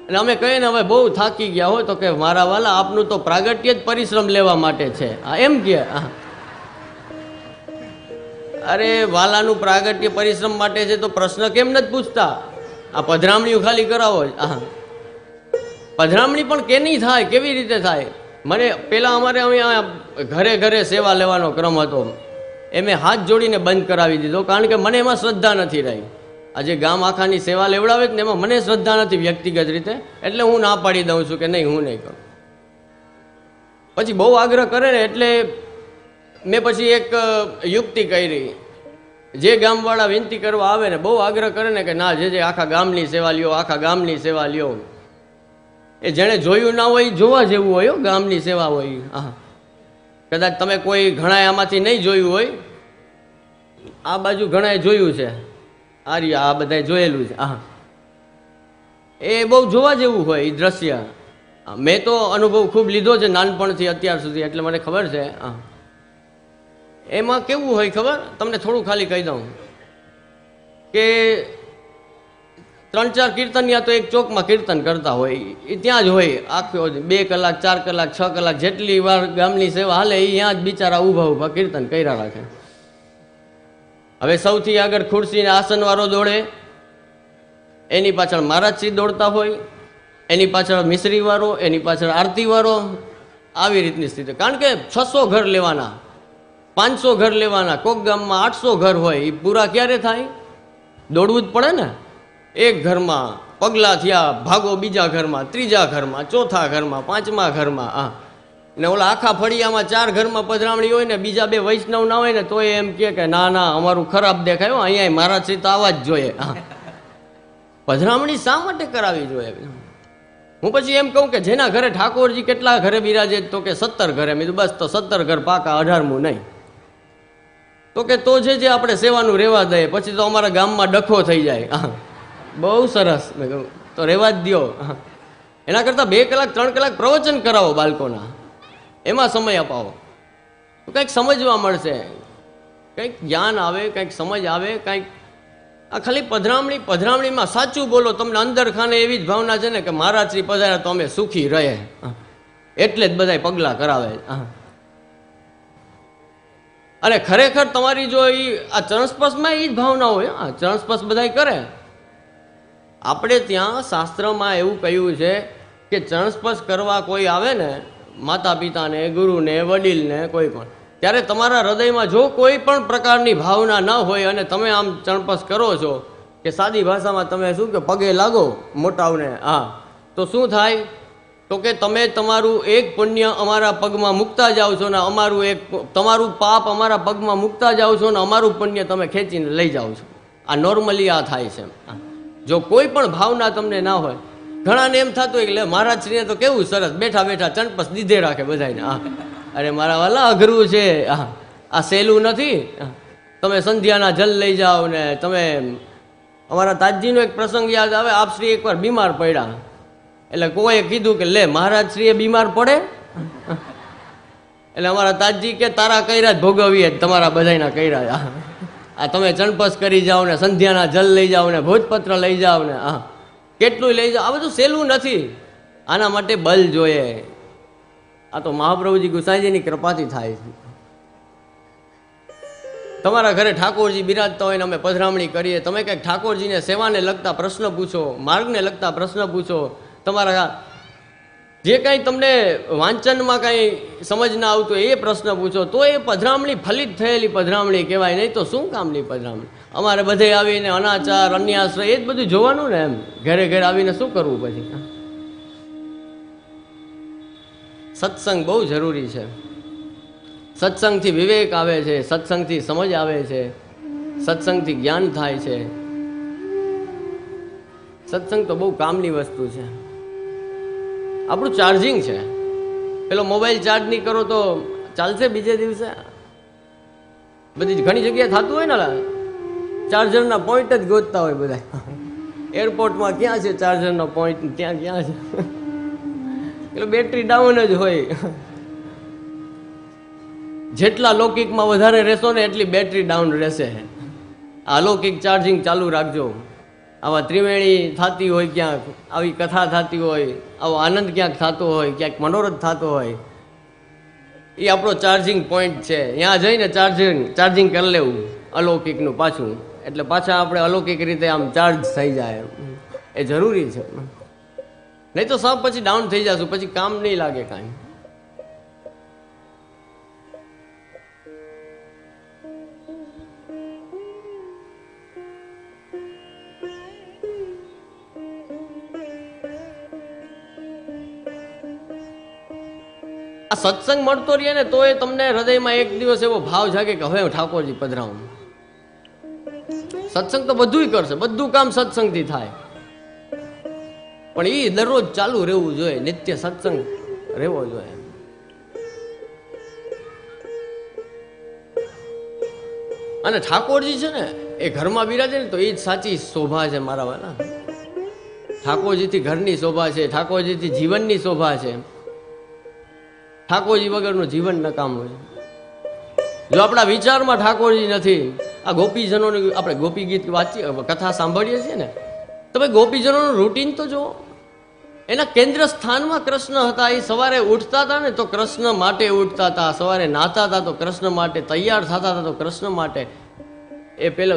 અને અમે કહીએ ને હવે બહુ થાકી ગયા હોય, તો કે મારા વાલા આપનું તો પ્રાગટ્ય જ પરિશ્રમ લેવા માટે છે. એમ કે અરે વાલાનું પ્રાગટ્ય પરિશ્રમ માટે છે તો પ્રશ્ન કેમ નથી પૂછતા? આ પધરામણીઓ ખાલી કરાવો. પધરામણી પણ કેની થાય, કેવી રીતે થાય? મને પહેલાં અમારે અહીંયા ઘરે ઘરે સેવા લેવાનો ક્રમ હતો, એ મેં હાથ જોડીને બંધ કરાવી દીધો, કારણ કે મને એમાં શ્રદ્ધા નથી રહી. આજે ગામ આખાની સેવા લેવડાવે ને એમાં મને શ્રદ્ધા નથી વ્યક્તિગત રીતે, એટલે હું ના પાડી દઉં છું કે નહીં, હું નહીં કરું. પછી બહુ આગ્રહ કરે ને એટલે મેં પછી એક યુક્તિ કરી. જે ગામવાળા વિનંતી કરવા આવે ને, બહુ આગ્રહ કરે ને કે ના, જે આખા ગામની સેવા લ્યો, આખા ગામની સેવા લ્યો. એ જેણે જોયું ના હોય જોવા જેવું હોય. ગામની સેવા હોય. હા, કદાચ તમે કોઈ ઘણા આમાંથી નહીં જોયું હોય, આ બાજુ ઘણાએ જોયું છે. આ બધાએ જોયેલું છે. હા, એ બહુ જોવા જેવું હોય એ દ્રશ્ય. મેં તો અનુભવ ખૂબ લીધો છે નાનપણથી અત્યાર સુધી, એટલે મને ખબર છે. હા, એમાં કેવું હોય ખબર? તમને થોડું ખાલી કહી દઉં કે 3-4 કીર્તનિયા તો એક ચોકમાં કીર્તન કરતા હોય, એ ત્યાં જ હોય આખો 2 કલાક, 4 કલાક, 6 કલાક, જેટલી વાર ગામની સેવા હાલે એ ત્યાં જ બિચારા ઊભા ઊભા કીર્તન કર્યા રાખે. હવે સૌથી આગળ ખુરશીને આસનવાળો દોડે, એની પાછળ મહારાજશ્રી દોડતા હોય, એની પાછળ મિશ્રીવાળો, એની પાછળ આરતીવાળો. આવી રીતની સ્થિતિ. કારણ કે 600 ઘર લેવાના, 500 ઘર લેવાના, કોક ગામમાં 800 ઘર હોય. એ પૂરા ક્યારે થાય? દોડવું જ પડે ને. એક ઘરમાં પગલા થયા, ભાગો બીજા ઘરમાં, ત્રીજા ઘરમાં, ચોથા ઘરમાં, પાંચમા ઘરમાં. હા, ને ઓલા આખા ફળિયામાં 4 ઘરમાં પધરામણી હોય ને, બીજા 2 વૈષ્ણવ ના હોય ને તો એમ કે ના ના અમારું ખરાબ દેખાયું, અહીંયા મારા શ્રી તો આવા જ જોઈએ. હા, પધરામણી શા માટે કરાવી જોઈએ? હું પછી એમ કહું કે જેના ઘરે ઠાકોરજી કેટલા ઘરે બિરાજે? તો કે 17 ઘરે. મેં બસ તો 17 ઘર પાકા, 18મું નહીં. તો કે તો જે આપણે સેવાનું રહેવા દઈએ, પછી તો અમારા ગામમાં ડખો થઈ જાય. હા, બહુ સરસ. મેં કહું તો રહેવા જ દો. એના કરતાં 2 કલાક 3 કલાક પ્રવચન કરાવો બાળકોના, એમાં સમય અપાવો. તો કંઈક સમજવા મળશે, કંઈક જ્ઞાન આવે, કંઈક સમજ આવે, કંઈક. આ ખાલી પધરામણીમાં સાચું બોલો, તમને અંદર ખાને એવી જ ભાવના છે ને કે મહારાજ શ્રી પધાર્યા તો અમે સુખી રહે, એટલે જ બધા પગલાં કરાવે. અને ખરેખર તમારી જો આ ચરણસ્પર્શમાં એ જ ભાવના હોય, ચરણસ્પર્શ બધા કરે. આપણે ત્યાં શાસ્ત્રમાં એવું કહ્યું છે કે ચરણસ્પર્શ કરવા કોઈ આવે ને, માતા પિતાને, ગુરુને, વડીલને, કોઈ પણ, ત્યારે તમારા હૃદયમાં જો કોઈ પણ પ્રકારની ભાવના ન હોય અને તમે આમ ચરણસ્પર્શ કરો છો, કે સાદી ભાષામાં તમે શું કે પગે લાગો મોટાઓને, તો શું થાય? તો કે તમે તમારું એક પુણ્ય અમારા પગમાં મૂકતા જાઓ છો ને તમારું પાપ અમારા પગમાં મૂકતા જાઓ છો ને અમારું પુણ્ય તમે ખેંચીને લઈ જાઓ છો. આ નોર્મલી આ થાય છે. જો કોઈ પણ ભાવના તમને ના હોય, ઘણાને એમ થતું હોય કે મહારાજશ્રીને તો કેવું સરસ બેઠા બેઠા ચણપસ દીધે રાખે બધાને. અરે મારા વાલા, અઘરું છે, આ સહેલું નથી. તમે સંધ્યાના જલ લઈ જાઓ ને તમે. અમારા તાજજીનો એક પ્રસંગ યાદ આવે, આપશ્રી એકવાર બીમાર પડ્યા, એટલે કોઈએ કીધું કે લે મહારાજશ્રીએ બીમાર પડે, એટલે અમારા તાજજી કે તારા કર્યા જ ભોગવીએ તમારા બધાના કર્યા. આ તમે ચણપસ કરી જાઓ ને સંધ્યાના જલ લઈ જાઓ ને ભોજપત્ર લઈ જાઓ ને કેટલું લઈ જાઓ, આ બધું સહેલું નથી. આના માટે બલ જોઈએ. આ તો મહાપ્રભુજી ગુસાઈજીની કૃપાથી થાય છે. તમારા ઘરે ઠાકોરજી બિરાજતા હોય ને અમે પધરામણી કરીએ, તમે કંઈક ઠાકોરજીને સેવાને લગતા પ્રશ્ન પૂછો, માર્ગને લગતા પ્રશ્ન પૂછો, તમારા જે કાંઈ તમને વાંચનમાં કાંઈ સમજ ના આવતું એ પ્રશ્ન પૂછો, તો એ પધરામણી ફલિત થયેલી પધરામણી કહેવાય. નહીં તો શું કામની પધરામણી? અમારે બધે આવીને અનાચાર, અન્યાશ્રય એ જ બધું જોવાનું ને. એમ ઘરે ઘરે આવીને શું કરવું પછી? સત્સંગ બહુ જરૂરી છે. સત્સંગથી વિવેક આવે છે, સત્સંગથી સમજ આવે છે, સત્સંગથી જ્ઞાન થાય છે. સત્સંગ તો બહુ કામની વસ્તુ છે. આપણું ચાર્જિંગ છે. પેલો મોબાઈલ ચાર્જ નહીં કરો તો ચાલશે બીજે દિવસે? બધી ઘણી જગ્યાએ થતું હોય ને, ચાર્જરના પોઈન્ટ જ ગોતતા હોય બધા. એરપોર્ટમાં ક્યાં છે ચાર્જરનો પોઈન્ટ? ત્યાં ક્યાં છે? એટલે બેટરી ડાઉન જ હોય. જેટલા લૌકિકમાં વધારે રહેશો ને એટલી બેટરી ડાઉન રહેશે. અલૌકિક ચાર્જિંગ ચાલુ રાખજો. આવા ત્રિવેણી થતી હોય, ક્યાંક આવી કથા થતી હોય, આવો આનંદ ક્યાંક થતો હોય, ક્યાંક મનોરથ થતો હોય, એ આપણો ચાર્જિંગ પોઈન્ટ છે. ત્યાં જઈને ચાર્જિંગ કરી લેવું અલૌકિકનું પાછું, એટલે પાછા આપણે અલૌકિક રીતે આમ ચાર્જ થઈ જાય. એ જરૂરી છે. નહીં તો સબ પછી ડાઉન થઈ જશું, પછી કામ નહીં લાગે કાંઈ. આ સત્સંગ મળતો રહીએ ને તો એ તમને હૃદયમાં એક દિવસ એવો ભાવ જાગે કે હવે હું ઠાકોરજી પધરાવું. સત્સંગ તો બધું કરશે, બધું કામ સત્સંગથી થાય, પણ એ દરરોજ ચાલુ રહેવું જોઈએ, નિત્ય સત્સંગ રહેવો જોઈએ. અને ઠાકોરજી છે ને એ ઘરમાં બિરાજે ને તો એ જ સાચી શોભા છે મારા વાલા. ઠાકોરજીથી ઘરની શોભા છે, ઠાકોરજીથી જીવનની શોભા છે. ઠાકોરજી વગરનું જીવન નકામું છે. જો આપણા વિચારમાં ઠાકોરજી નથી, આ ગોપીજનોની આપણે ગોપી ગીત વાંચીએ, કથા સાંભળીએ છીએ ને, તમે ગોપીજનોનું રૂટીન તો જુઓ. એના કેન્દ્ર સ્થાનમાં કૃષ્ણ હતા. એ સવારે ઉઠતા હતા ને તો કૃષ્ણ માટે ઉઠતા હતા, સવારે નાહતા હતા તો કૃષ્ણ માટે, તૈયાર થતા હતા તો કૃષ્ણ માટે, એ પેલો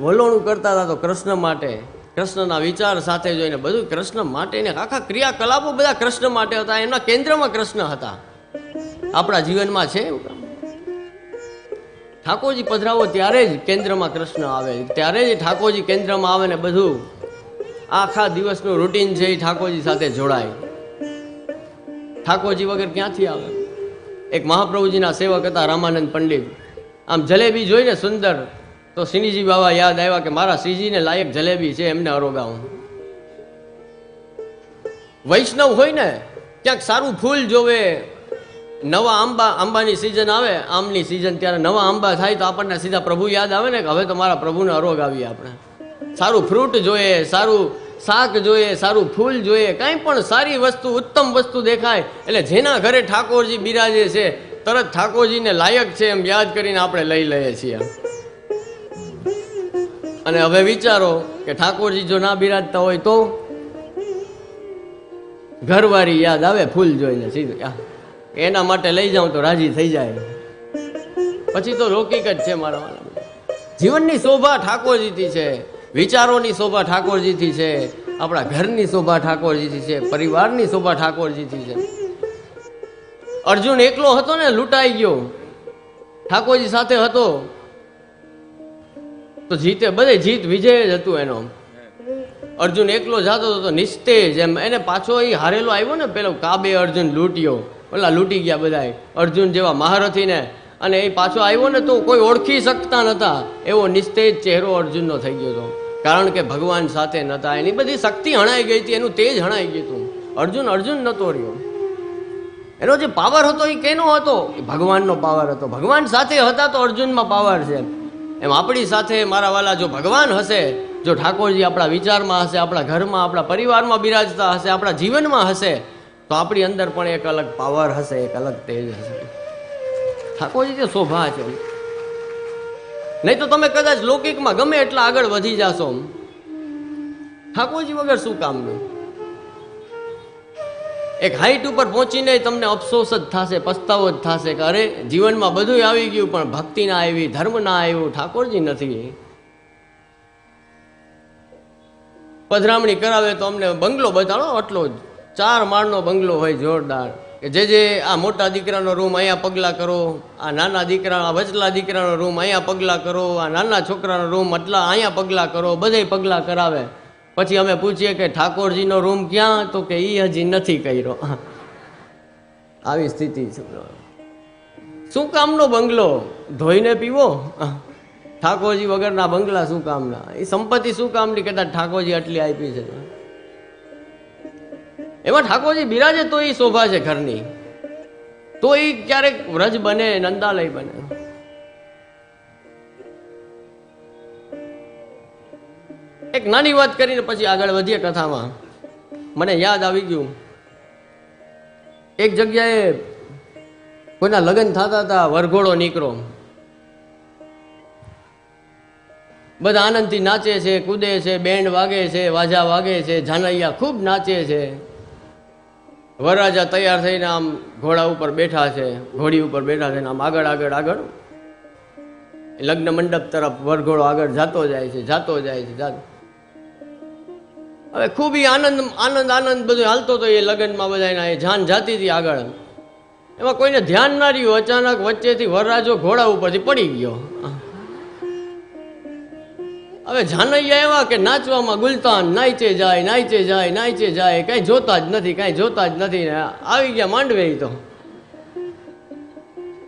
વલોણું કરતા હતા તો કૃષ્ણ માટે, કૃષ્ણના વિચાર સાથે જોઈને બધું કૃષ્ણ માટે. ને આખા ક્રિયાકલાપો બધા કૃષ્ણ માટે હતા. એમના કેન્દ્રમાં કૃષ્ણ હતા. આપણા જીવનમાં છે એવું કામ? ઠાકોરજી પધરાવો ત્યારે જ કેન્દ્રમાં કૃષ્ણ આવે, ત્યારે જ ઠાકોરજી કેન્દ્રમાં આવે ને બધું આખા દિવસનું રૂટીન છે એ ઠાકોરજી સાથે જોડાય. ઠાકોરજી વગર ક્યાંથી આવે? એક મહાપ્રભુજીના સેવક હતા રામાનંદ પંડિત. આમ જલેબી જોઈને સુંદર તો શ્રીજી બાબા યાદ આવ્યા કે મારા શ્રીજીને લાયક જલેબી છે, એમને અરોગાવું. વૈષ્ણવ હોય ને ક્યાંક સારું ફૂલ જોવે, નવા આંબાની સિઝન આવે, આમની સિઝન, ત્યારે નવા આંબા થાય તો આપણને સીધા પ્રભુ યાદ આવે ને કે હવે તો મારા પ્રભુને અરોગાવીએ આપણે. સારું ફ્રૂટ જોઈએ, સારું શાક જોઈએ, સારું ફૂલ જોઈએ, કાંઈ પણ સારી વસ્તુ, ઉત્તમ વસ્તુ દેખાય એટલે જેના ઘરે ઠાકોરજી બિરાજે છે તરત ઠાકોરજીને લાયક છે એમ યાદ કરીને આપણે લઈ લઈએ છીએ. અને હવે વિચારો કે ઠાકોરજી જો ના બિરાજતા હોય તો ઘરવાળી યાદ આવે ફૂલ જોઈને સીધું, એના માટે લઈ જાઉં તો રાજી થઈ જાય. પછી તો લૌકિક જ છે મારા વાલા. જીવનની શોભા ઠાકોરજીથી છે, વિચારોની શોભા ઠાકોરજીથી છે, આપણા ઘરની શોભા ઠાકોરજીથી છે, પરિવારની શોભા ઠાકોરજીથી છે. અર્જુન એકલો હતો ને, લૂંટાઈ ગયો, ઠાકોરજી સાથે હતો તો જીતે, બધે જીત વિજય જ હતું એનો. અર્જુન એકલો જતો હતો તો નિસ્તેજ, એમ એને પાછો એ હારેલો આવ્યો ને, પેલો કાબે અર્જુન લૂંટ્યો, ઓલા લૂંટી ગયા બધા અર્જુન જેવા મહારથીને, અને એ પાછો આવ્યો ને તો કોઈ ઓળખી શકતા નતા, એવો નિસ્તેજ ચહેરો અર્જુનનો થઈ ગયો હતો. કારણ કે ભગવાન સાથે નતા, એની બધી શક્તિ હણાઈ ગઈ હતી, એનું તેજ હણાઈ ગયું હતું. અર્જુન અર્જુન નતો રહ્યો. એનો જે પાવર હતો એ કેનો હતો? એ ભગવાનનો પાવર હતો. ભગવાન સાથે હતા તો અર્જુનમાં પાવર છે. એમ આપણી સાથે મારા વાલા જો ભગવાન હશે, જો ઠાકોરજી આપણા વિચારમાં હશે, આપણા ઘરમાં, આપણા પરિવારમાં બિરાજતા હશે, આપણા જીવનમાં હશે, તો આપણી અંદર પણ એક અલગ પાવર હશે, એક અલગ તેજ હશે. ઠાકોરજી જે શોભા છે. નહીં તો તમે કદાચ લૌકિકમાં ગમે એટલા આગળ વધી જાશો, ઠાકોરજી વગર શું કામનું? એક હાઈટ ઉપર પહોંચીને તમને અફસોસ જ થશે, પસ્તાવો જ થશે કે અરે જીવનમાં બધું આવી ગયું પણ ભક્તિ ના આવી, ધર્મ ના આવ્યું, ઠાકોરજી નથી. પધરામણી કરાવે તો અમને બંગલો બતાડો, આટલો જ 4 માળનો બંગલો હોય જોરદાર, કે જે આ મોટા દીકરાનો રૂમ અહીંયા પગલા કરો, આ નાના દીકરા, આ વચલા દીકરાનો રૂમ અહીંયા પગલા કરો, આ નાના છોકરાનો રૂમ એટલા અહીંયા પગલા કરો, બધે પગલા કરાવે. પછી અમે પૂછીએ કે ઠાકોરજીનો રૂમ ક્યાં? તો કે એ હજી નથી કર્યો. આવી સ્થિતિ છે. શું કામનો બંગલો? ધોઈને પીવો. ઠાકોરજી વગરના બંગલા શું કામના? એ સંપત્તિ શું કામની? કદાચ ઠાકોરજી આટલી આપી છે. એમાં ઠાકોરજી બિરાજે તો એ શોભા છે ઘરની, તો એ ક્યારેક વ્રજ બને, નંદાલય બને. એક નાની વાત કરીને પછી આગળ વધીએ કથામાં. મને યાદ આવી ગયું, એક જગ્યાએ કોઈના લગ્ન થતા હતા, વરઘોડો નીકળો, બધા આનંદથી નાચે છે, કૂદે છે, બેન્ડ વાગે છે, વાજા વાગે છે, જાનૈયા ખૂબ નાચે છે. વરરાજા તૈયાર થઈને આમ ઘોડા ઉપર બેઠા છે, ઘોડી ઉપર બેઠા છે, આમ આગળ આગળ આગળ લગ્ન મંડપ તરફ વરઘોડો આગળ જાતો જાય છે, જાતો જાય છે, જાતો. હવે ખૂબ આનંદ આનંદ આનંદ બધું હાલતો હતો એ લગ્નમાં, બધાના એ જાન જાતી હતી આગળ. એમાં કોઈને ધ્યાન ના રહ્યું, અચાનક વચ્ચેથી વરરાજો ઘોડા ઉપરથી પડી ગયો. હવે જાનૈયા એવા કે નાચવામાં ગુલતાન, નાચે જાય, નાચે જાય, નાચે જાય, કાંઈ જોતા જ નથી, કાંઈ જોતા જ નથી. ને આવી ગયા માંડવે. તો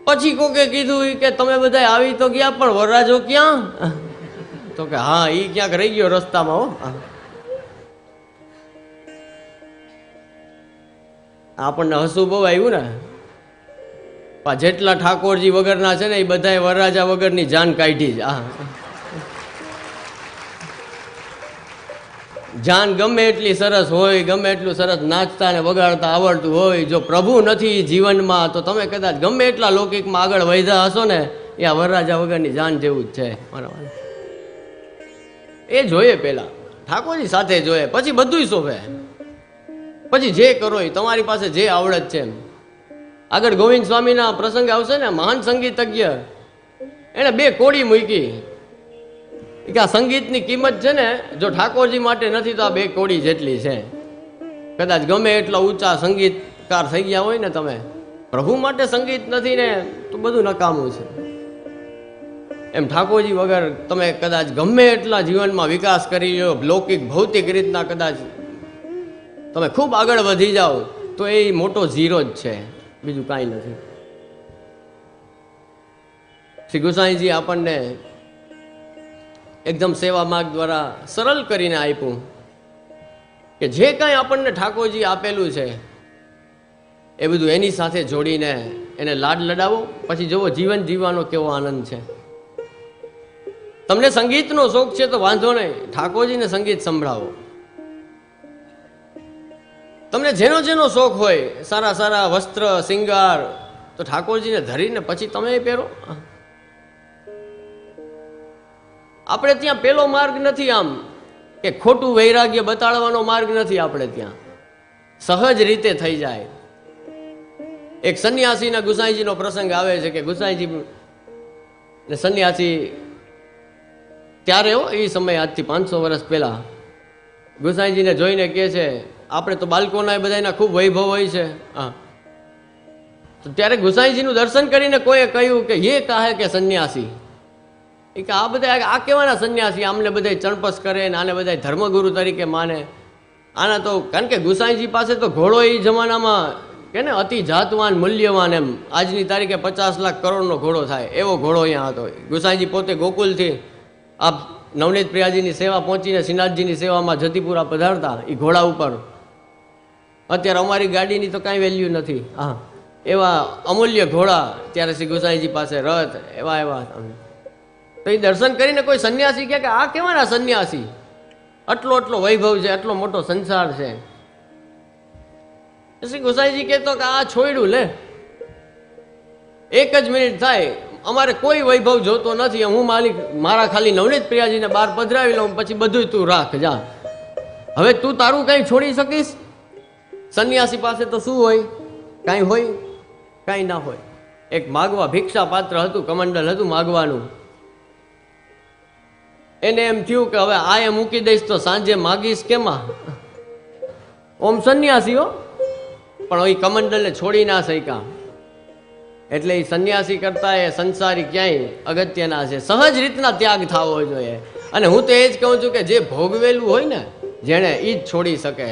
પછી કોકે કીધું કે તમે બધા આવી તો ગયા પણ વરરાજો ક્યાં? તો કે હા, એ ક્યાંક રહી ગયો રસ્તામાં. હો, આપણને હસવું બહુ આવ્યું ને. જેટલા ઠાકોરજી વગરના છે ને એ બધા વરરાજા વગરની જાન કાઢી જ. જાન ગમે એટલી સરસ હોય, ગમે એટલું સરસ નાચતા ને વગાડતા આવડતું હોય, જો પ્રભુ નથી જીવનમાં તો તમે કદાચ ગમે એટલા લૌકિકમાં આગળ વધ્યા હશો ને, એ આ વરરાજા વગરની જાન જેવું જ છે. બરાબર, એ જોઈએ પેલા ઠાકોરજી સાથે જોઈએ, પછી બધું શોભે. પછી જે કરો એ તમારી પાસે જે આવડત છે. આગળ ગોવિંદ સ્વામીના પ્રસંગ આવશે ને, મહાન સંગીતજ્ઞ, એને 2 કોડી મૂકી કે આ સંગીતની કિંમત છે ને, જો ઠાકોરજી માટે નથી તો આ 2 કોડી જેટલી છે. કદાચ ગમે એટલા ઊંચા સંગીતકાર થઈ ગયા હોય ને તમે, પ્રભુ માટે સંગીત નથી ને તો બધું નકામું છે. એમ ઠાકોરજી વગર તમે કદાચ ગમે એટલા જીવનમાં વિકાસ કરી લો, લૌકિક ભૌતિક રીતના કદાચ તમે ખૂબ આગળ વધી જાઓ તો એ મોટો ઝીરો જ છે, બીજું કાંઈ નથી. શ્રી ગુસાઈજી આપણને એકદમ સેવા માર્ગ દ્વારા સરળ કરીને આપ્યું કે જે કાંઈ આપણને ઠાકોરજી આપેલું છે એ બધું એની સાથે જોડીને એને લાડ લડાવો. પછી જુઓ જીવન જીવવાનો કેવો આનંદ છે. તમને સંગીતનો શોખ છે તો વાંધો નહીં, ઠાકોરજીને સંગીત સંભળાવો. તમને જેનો જેનો શોખ હોય, સારા સારા વસ્ત્ર, શિંગાર, તો ઠાકોરજીને ધરીને પછી તમે પહેરો. આપણે ત્યાં પેલો માર્ગ નથી, આમ કે ખોટું વૈરાગ્ય બતાડવાનો માર્ગ નથી. આપણે ત્યાં સહજ રીતે થઈ જાય. એક સંન્યાસીના ગુસાઈજીનો પ્રસંગ આવે છે કે ગુસાઈજી ને સંન્યાસી ત્યારે એ સમય આજથી 500 વર્ષ પહેલા ગુસાઈજીને જોઈને કહે છે, આપણે તો બાળકોના બધાના ખૂબ વૈભવ હોય છે. હા, તો ત્યારે ગુસાઈજીનું દર્શન કરીને કોઈએ કહ્યું કે એ કહે કે સંન્યાસી, એ કે આ બધા આ કેવાના સંન્યાસી, આમને બધા ચણપસ કરે ને આને બધા ધર્મગુરુ તરીકે માને. આના તો કારણ કે ગુસાઈજી પાસે તો ઘોડો એ જમાનામાં કે ને અતિ જાતવાન મૂલ્યવાન, એમ આજની તારીખે 50 લાખ કરોડનો ઘોડો થાય એવો ઘોડો અહીંયા હતો. ગુસાઈજી પોતે ગોકુલથી આ નવનીત પ્રિયાજીની સેવા પહોંચીને શ્રીનાથજીની સેવામાં જતીપુરા પધારતા એ ઘોડા ઉપર. અત્યારે અમારી ગાડીની તો કાંઈ વેલ્યુ નથી. હા, એવા અમૂલ્ય ઘોડા ત્યારે શ્રી ગુસાઈજી પાસે રથ એવા. તો એ દર્શન કરીને કોઈ સંન્યાસી કહે કે આ કેવાના સંન્યાસી, આટલો વૈભવ છે, આટલો મોટો સંસાર છે. શ્રી ગુસાઈજી કહેતો કે આ છોડ્યું લે, એક જ મિનિટ થાય, અમારે કોઈ વૈભવ જોતો નથી, હું માલિક મારા ખાલી નવનીત પ્રિયાજીને બહાર પધરાવી લઉં, પછી બધું તું રાખ જા. હવે તું તારું કંઈ છોડી શકીશ? સંન્યાસી પાસે તો શું હોય? કાંઈ હોય? કાંઈ ના હોય. એક માગવા ભિક્ષા પાત્ર હતું, કમંડલ હતું માગવાનું. એને એમ થયું કે હવે આ મૂકી દઈશ તો સાંજે માગીશ કેમાં? ઓમ સંન્યાસી હો, પણ એ કમંડલને છોડી ના શક્યા. એટલે એ સંન્યાસી કરતા એ સંસારી ક્યાંય અગત્યના છે. સહજ રીતના ત્યાગ થવો જોઈએ. અને હું તો એ જ કહું છું કે જે ભોગવેલું હોય ને, જેણે એ જ છોડી શકે.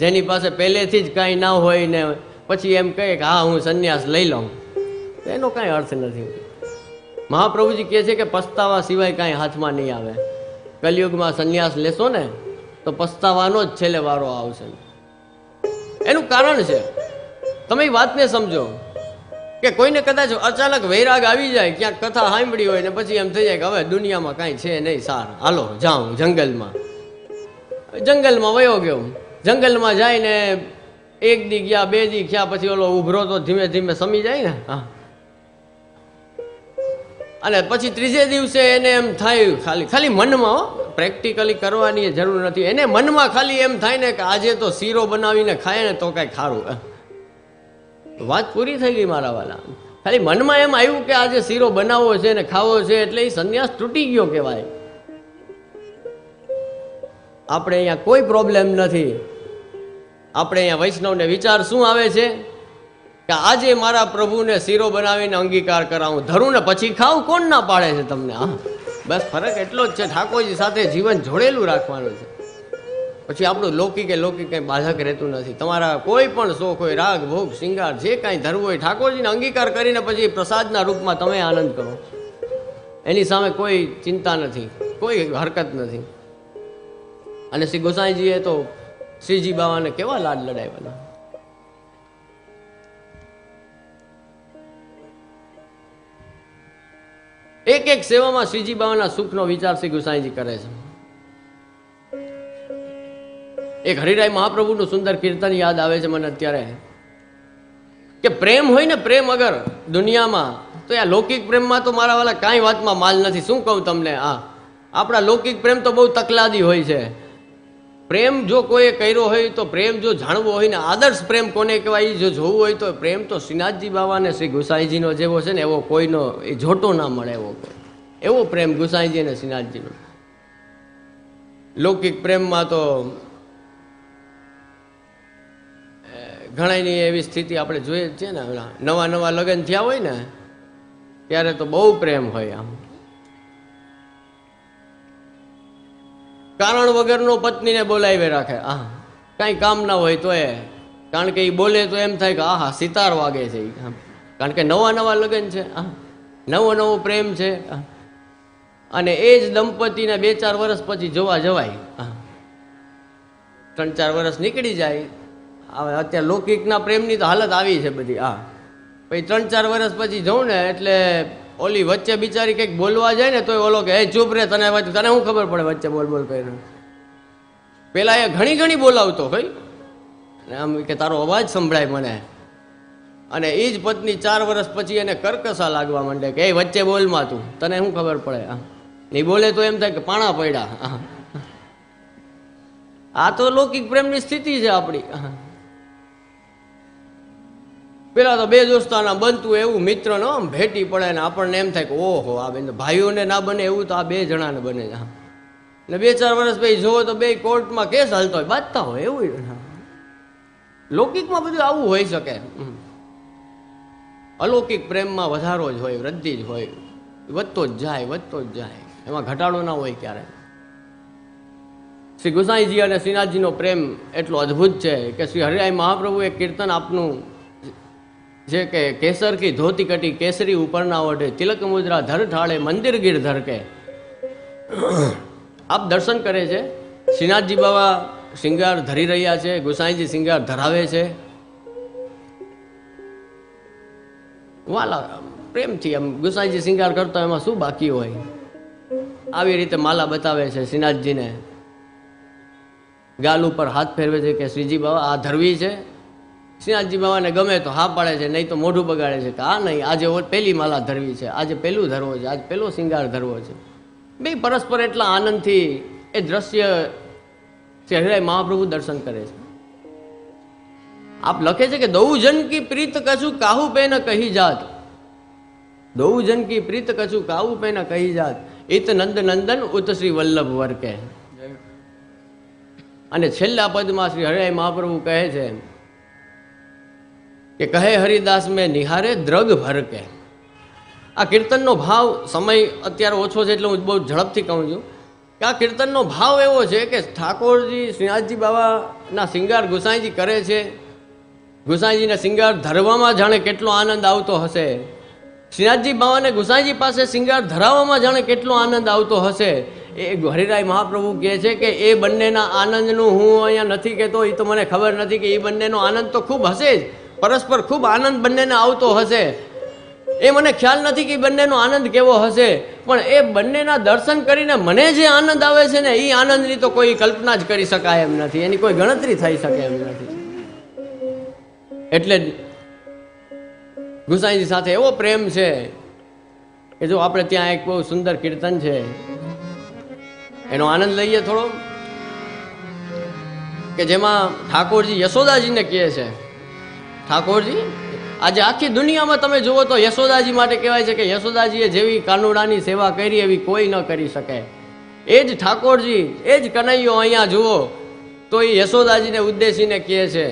જેની પાસે પહેલેથી જ કાંઈ ના હોય ને પછી એમ કહે કે હા હું સંન્યાસ લઈ લઉં, એનો કાંઈ અર્થ નથી. મહાપ્રભુજી કહે છે કે પસ્તાવા સિવાય કાંઈ હાથમાં નહીં આવે. કલિયુગમાં સંન્યાસ લેશો ને તો પસ્તાવાનો જ છેલ્લે વારો આવશે. એનું કારણ છે, તમે એ વાતને સમજો કે કોઈને કદાચ અચાનક વૈરાગ આવી જાય, ક્યાંક કથા સાંભળી હોય ને પછી એમ થઈ જાય કે હવે દુનિયામાં કાંઈ છે નહીં, સાર હાલો જાઉં જંગલમાં વયો ગયો. જંગલમાં જઈને 1 દી ગયા, 2 દી ગયા, પછી ઓલો ઉભરો તો ધીમે ધીમે સમી જાય ને. હા, અને પછી 3જે દિવસે એને એમ થાય, ખાલી મનમાં, પ્રેક્ટિકલી કરવાની જરૂર નથી, એને મનમાં ખાલી એમ થાય ને કે આજે તો શીરો બનાવીને ખાય ને તો કાંઈ ખારું. વાત પૂરી થઈ ગઈ મારા વાલા. ખાલી મનમાં એમ આવ્યું કે આજે શીરો બનાવવો છે ને ખાવો છે, એટલે એ સંન્યાસ તૂટી ગયો કહેવાય. આપણે અહીંયા કોઈ પ્રોબ્લેમ નથી. આપણે અહીંયા વૈષ્ણવને વિચાર શું આવે છે કે આજે મારા પ્રભુને શીરો બનાવીને અંગીકાર કરાવું, ધરું ને પછી ખાવું, કોણ ના પાડે છે તમને? હા, બસ ફરક એટલો જ છે, ઠાકોરજી સાથે જીવન જોડેલું રાખવાનું છે. પછી આપણું લૌકિક કંઈ બાધક રહેતું નથી. તમારા કોઈ પણ શોખ હોય, રાગ ભોગ શિંગાર જે કાંઈ ધરવું હોય, ઠાકોરજીને અંગીકાર કરીને પછી પ્રસાદના રૂપમાં તમે આનંદ કરો. એની સામે કોઈ ચિંતા નથી, કોઈ હરકત નથી. અને શ્રી ગોસાઈજીએ તો શ્રીજી બાવાને કેવા લાડ લડાવ્યા. એક સેવામાં શ્રીજી બાવાના સુખનો વિચાર શ્રી ગુસાઈજી કરે છે. એક હરિરાય મહાપ્રભુનું સુંદર કીર્તન યાદ આવે છે મને અત્યારે, કે પ્રેમ હોય ને, પ્રેમ અગર દુનિયામાં, તો આ લૌકિક પ્રેમમાં તો મારા વાલા કાંઈ વાતમાં માલ નથી. શું કહું તમને? આપણા લૌકિક પ્રેમ તો બહુ તકલાદી હોય છે. પ્રેમ જો કોઈએ કર્યો હોય તો, પ્રેમ જો જાણવો હોય ને, આદર્શ પ્રેમ કોને કહેવાય જો જોવું હોય તો, પ્રેમ તો શ્રીનાથજી બાવા અને શ્રી ગુસાઈજીનો જેવો છે ને એવો કોઈનો એ જોટો ના મળે. એવો પ્રેમ ગુસાઈજી અને શ્રીનાથજીનો. લૌકિક પ્રેમમાં તો ઘણાની એવી સ્થિતિ આપણે જોઈએ જ છે ને. નવા લગ્ન થયા હોય ને ત્યારે તો બહુ પ્રેમ હોય, આમ કારણ વગરનો પત્નીને બોલાવી રાખે. કાંઈ કામ ના હોય તો કારણ કે એ બોલે તો એમ થાય કે આહા સિતાર વાગે છે, કારણ કે નવા લગ્ન છે, નવો પ્રેમ છે. અને એ જ દંપતીને 2-4 વર્ષ પછી જોવા જવાય. 3-4 વર્ષ નીકળી જાય. હવે અત્યારે લૌકિકના પ્રેમની તો હાલત આવી છે બધી. પછી 3-4 વર્ષ પછી જઉં ને એટલે ઓલી વચ્ચે બિચારી કંઈક બોલવા જાય ને તો ઓલો કે એ ચૂપ રે, તને શું ખબર પડે વચ્ચે બોલ કરીને. પેલા એ ઘણી બોલાવતો હોય ને, આમ કે તારો અવાજ સંભળાય મને, અને એ જ પત્ની 4 વર્ષ પછી એને કરકસા લાગવા માંડે કે એ વચ્ચે બોલમાં તું, તને શું ખબર પડે? નહીં બોલે તો એમ થાય કે પાણા પડ્યા. આ તો લૌકિક પ્રેમની સ્થિતિ છે આપણી. પેલા તો બે દોસ્તાના બનતું એવું મિત્ર નો આમ ભેટી પડે ને આપણને એમ થાય કે ઓહો આ બેન ભાઈઓને ના બને એવું તો આ 2 જણાને બને છે. ને 2-4 વર્ષ પછી જોવો તો 2 કોર્ટમાં કેસ હાલતો હોય, બાંધતા હોય. એવું લૌકિકમાં બધું આવું હોઈ શકે. અલૌકિક પ્રેમમાં વધારો જ હોય, વૃદ્ધિ જ હોય, વધતો જ જાય, વધતો જ જાય, એમાં ઘટાડો ના હોય ક્યારે. શ્રી ગુસાઈજી અને શ્રીનાથજીનો પ્રેમ એટલો અદ્ભુત છે કે શ્રી હરિરાય મહાપ્રભુ એક કીર્તન આપનું જે કે કેસર કી ધોતી કટી કેસરી ઉપરના ઓઢે તિલક મુદ્રા ધર ઠાળે મંદિર ગીર ધરકે. આપ દર્શન કરે છે, શ્રીનાથજી બાબા શિંગાર ધરી રહ્યા છે, ગુસાઈજી શિંગાર ધરાવે છે. વાલા પ્રેમથી આમ ગુસાઈજી શિંગાર કરતા એમાં શું બાકી હોય? આવી રીતે માલા બતાવે છે શ્રીનાથજીને, ગાલ ઉપર હાથ ફેરવે છે કે શ્રીજી બાબા આ ધરવી છે. શ્રીનાથજી બાબાને ગમે તો હા પાડે છે, નહીં તો મોઢું બગાડે છે કે આ નહીં, આજે પહેલી માલા ધરવી છે, આજે પહેલું ધરવો છે, આજે પહેલો શિંગાર ધરવો છે. બે પરસ્પર એટલા આનંદથી એ દ્રશ્ય શ્રી હરિરાય મહાપ્રભુ દર્શન કરે છે. આપ લખે છે કે દૌ જન કી પ્રીત કછું કાહુ પે ન કહી જાત, દૌ જન કી પ્રીત કછું કાહુ પે ન કહી જાત, ઇત નંદ નંદન ઉત શ્રી વલ્લભ વર્કે. અને છેલ્લા પદમાં શ્રી હરિરાય મહાપ્રભુ કહે છે કે કહે હરિદાસ મેં નિહારે દ્રગ ભરકે. આ કીર્તનનો ભાવ, સમય અત્યારે ઓછો છે એટલે હું બહુ ઝડપથી કહું છું કે આ કીર્તનનો ભાવ એવો છે કે ઠાકોરજી શ્રીનાથજી બાબાના શિંગાર ગુસાઈજી કરે છે, ગુસાઈજીને શિંગાર ધરવામાં જાણે કેટલો આનંદ આવતો હશે, શ્રીનાથજી બાબાને ગુસાઈજી પાસે શિંગાર ધરાવવામાં જાણે કેટલો આનંદ આવતો હશે. એ હરિરાય મહાપ્રભુ કહે છે કે એ બંનેના આનંદનું હું અહીંયા નથી કહેતો, એ તો મને ખબર નથી કે એ બંનેનો આનંદ તો ખૂબ હશે જ, પરસ્પર ખૂબ આનંદ બંનેને આવતો હશે. એ મને ખ્યાલ નથી કે બંનેનો આનંદ કેવો હશે, પણ એ બંનેના દર્શન કરીને મને જે આનંદ આવે છે ને એ આનંદની તો કોઈ કલ્પના જ કરી શકાય એમ નથી, એની કોઈ ગણતરી થઈ શકે એમ નથી. એટલે ગુસાઈજી સાથે એવો પ્રેમ છે કે જો આપણે ત્યાં એક બહુ સુંદર કીર્તન છે, એનો આનંદ લઈએ થોડો, કે જેમાં ઠાકોરજી યશોદાજીને કહે છે, ઠાકોરજી આજે આખી દુનિયામાં તમે જુઓ તો યશોદાજી માટે કહેવાય છે કે યશોદાજીએ જેવી કાનુડાની સેવા કરી એવી કોઈ ન કરી શકે. એ જ ઠાકોરજી, એ જ કનૈયો અહીંયા જુઓ તો એ યશોદાજીને ઉદ્દેશીને કહે છે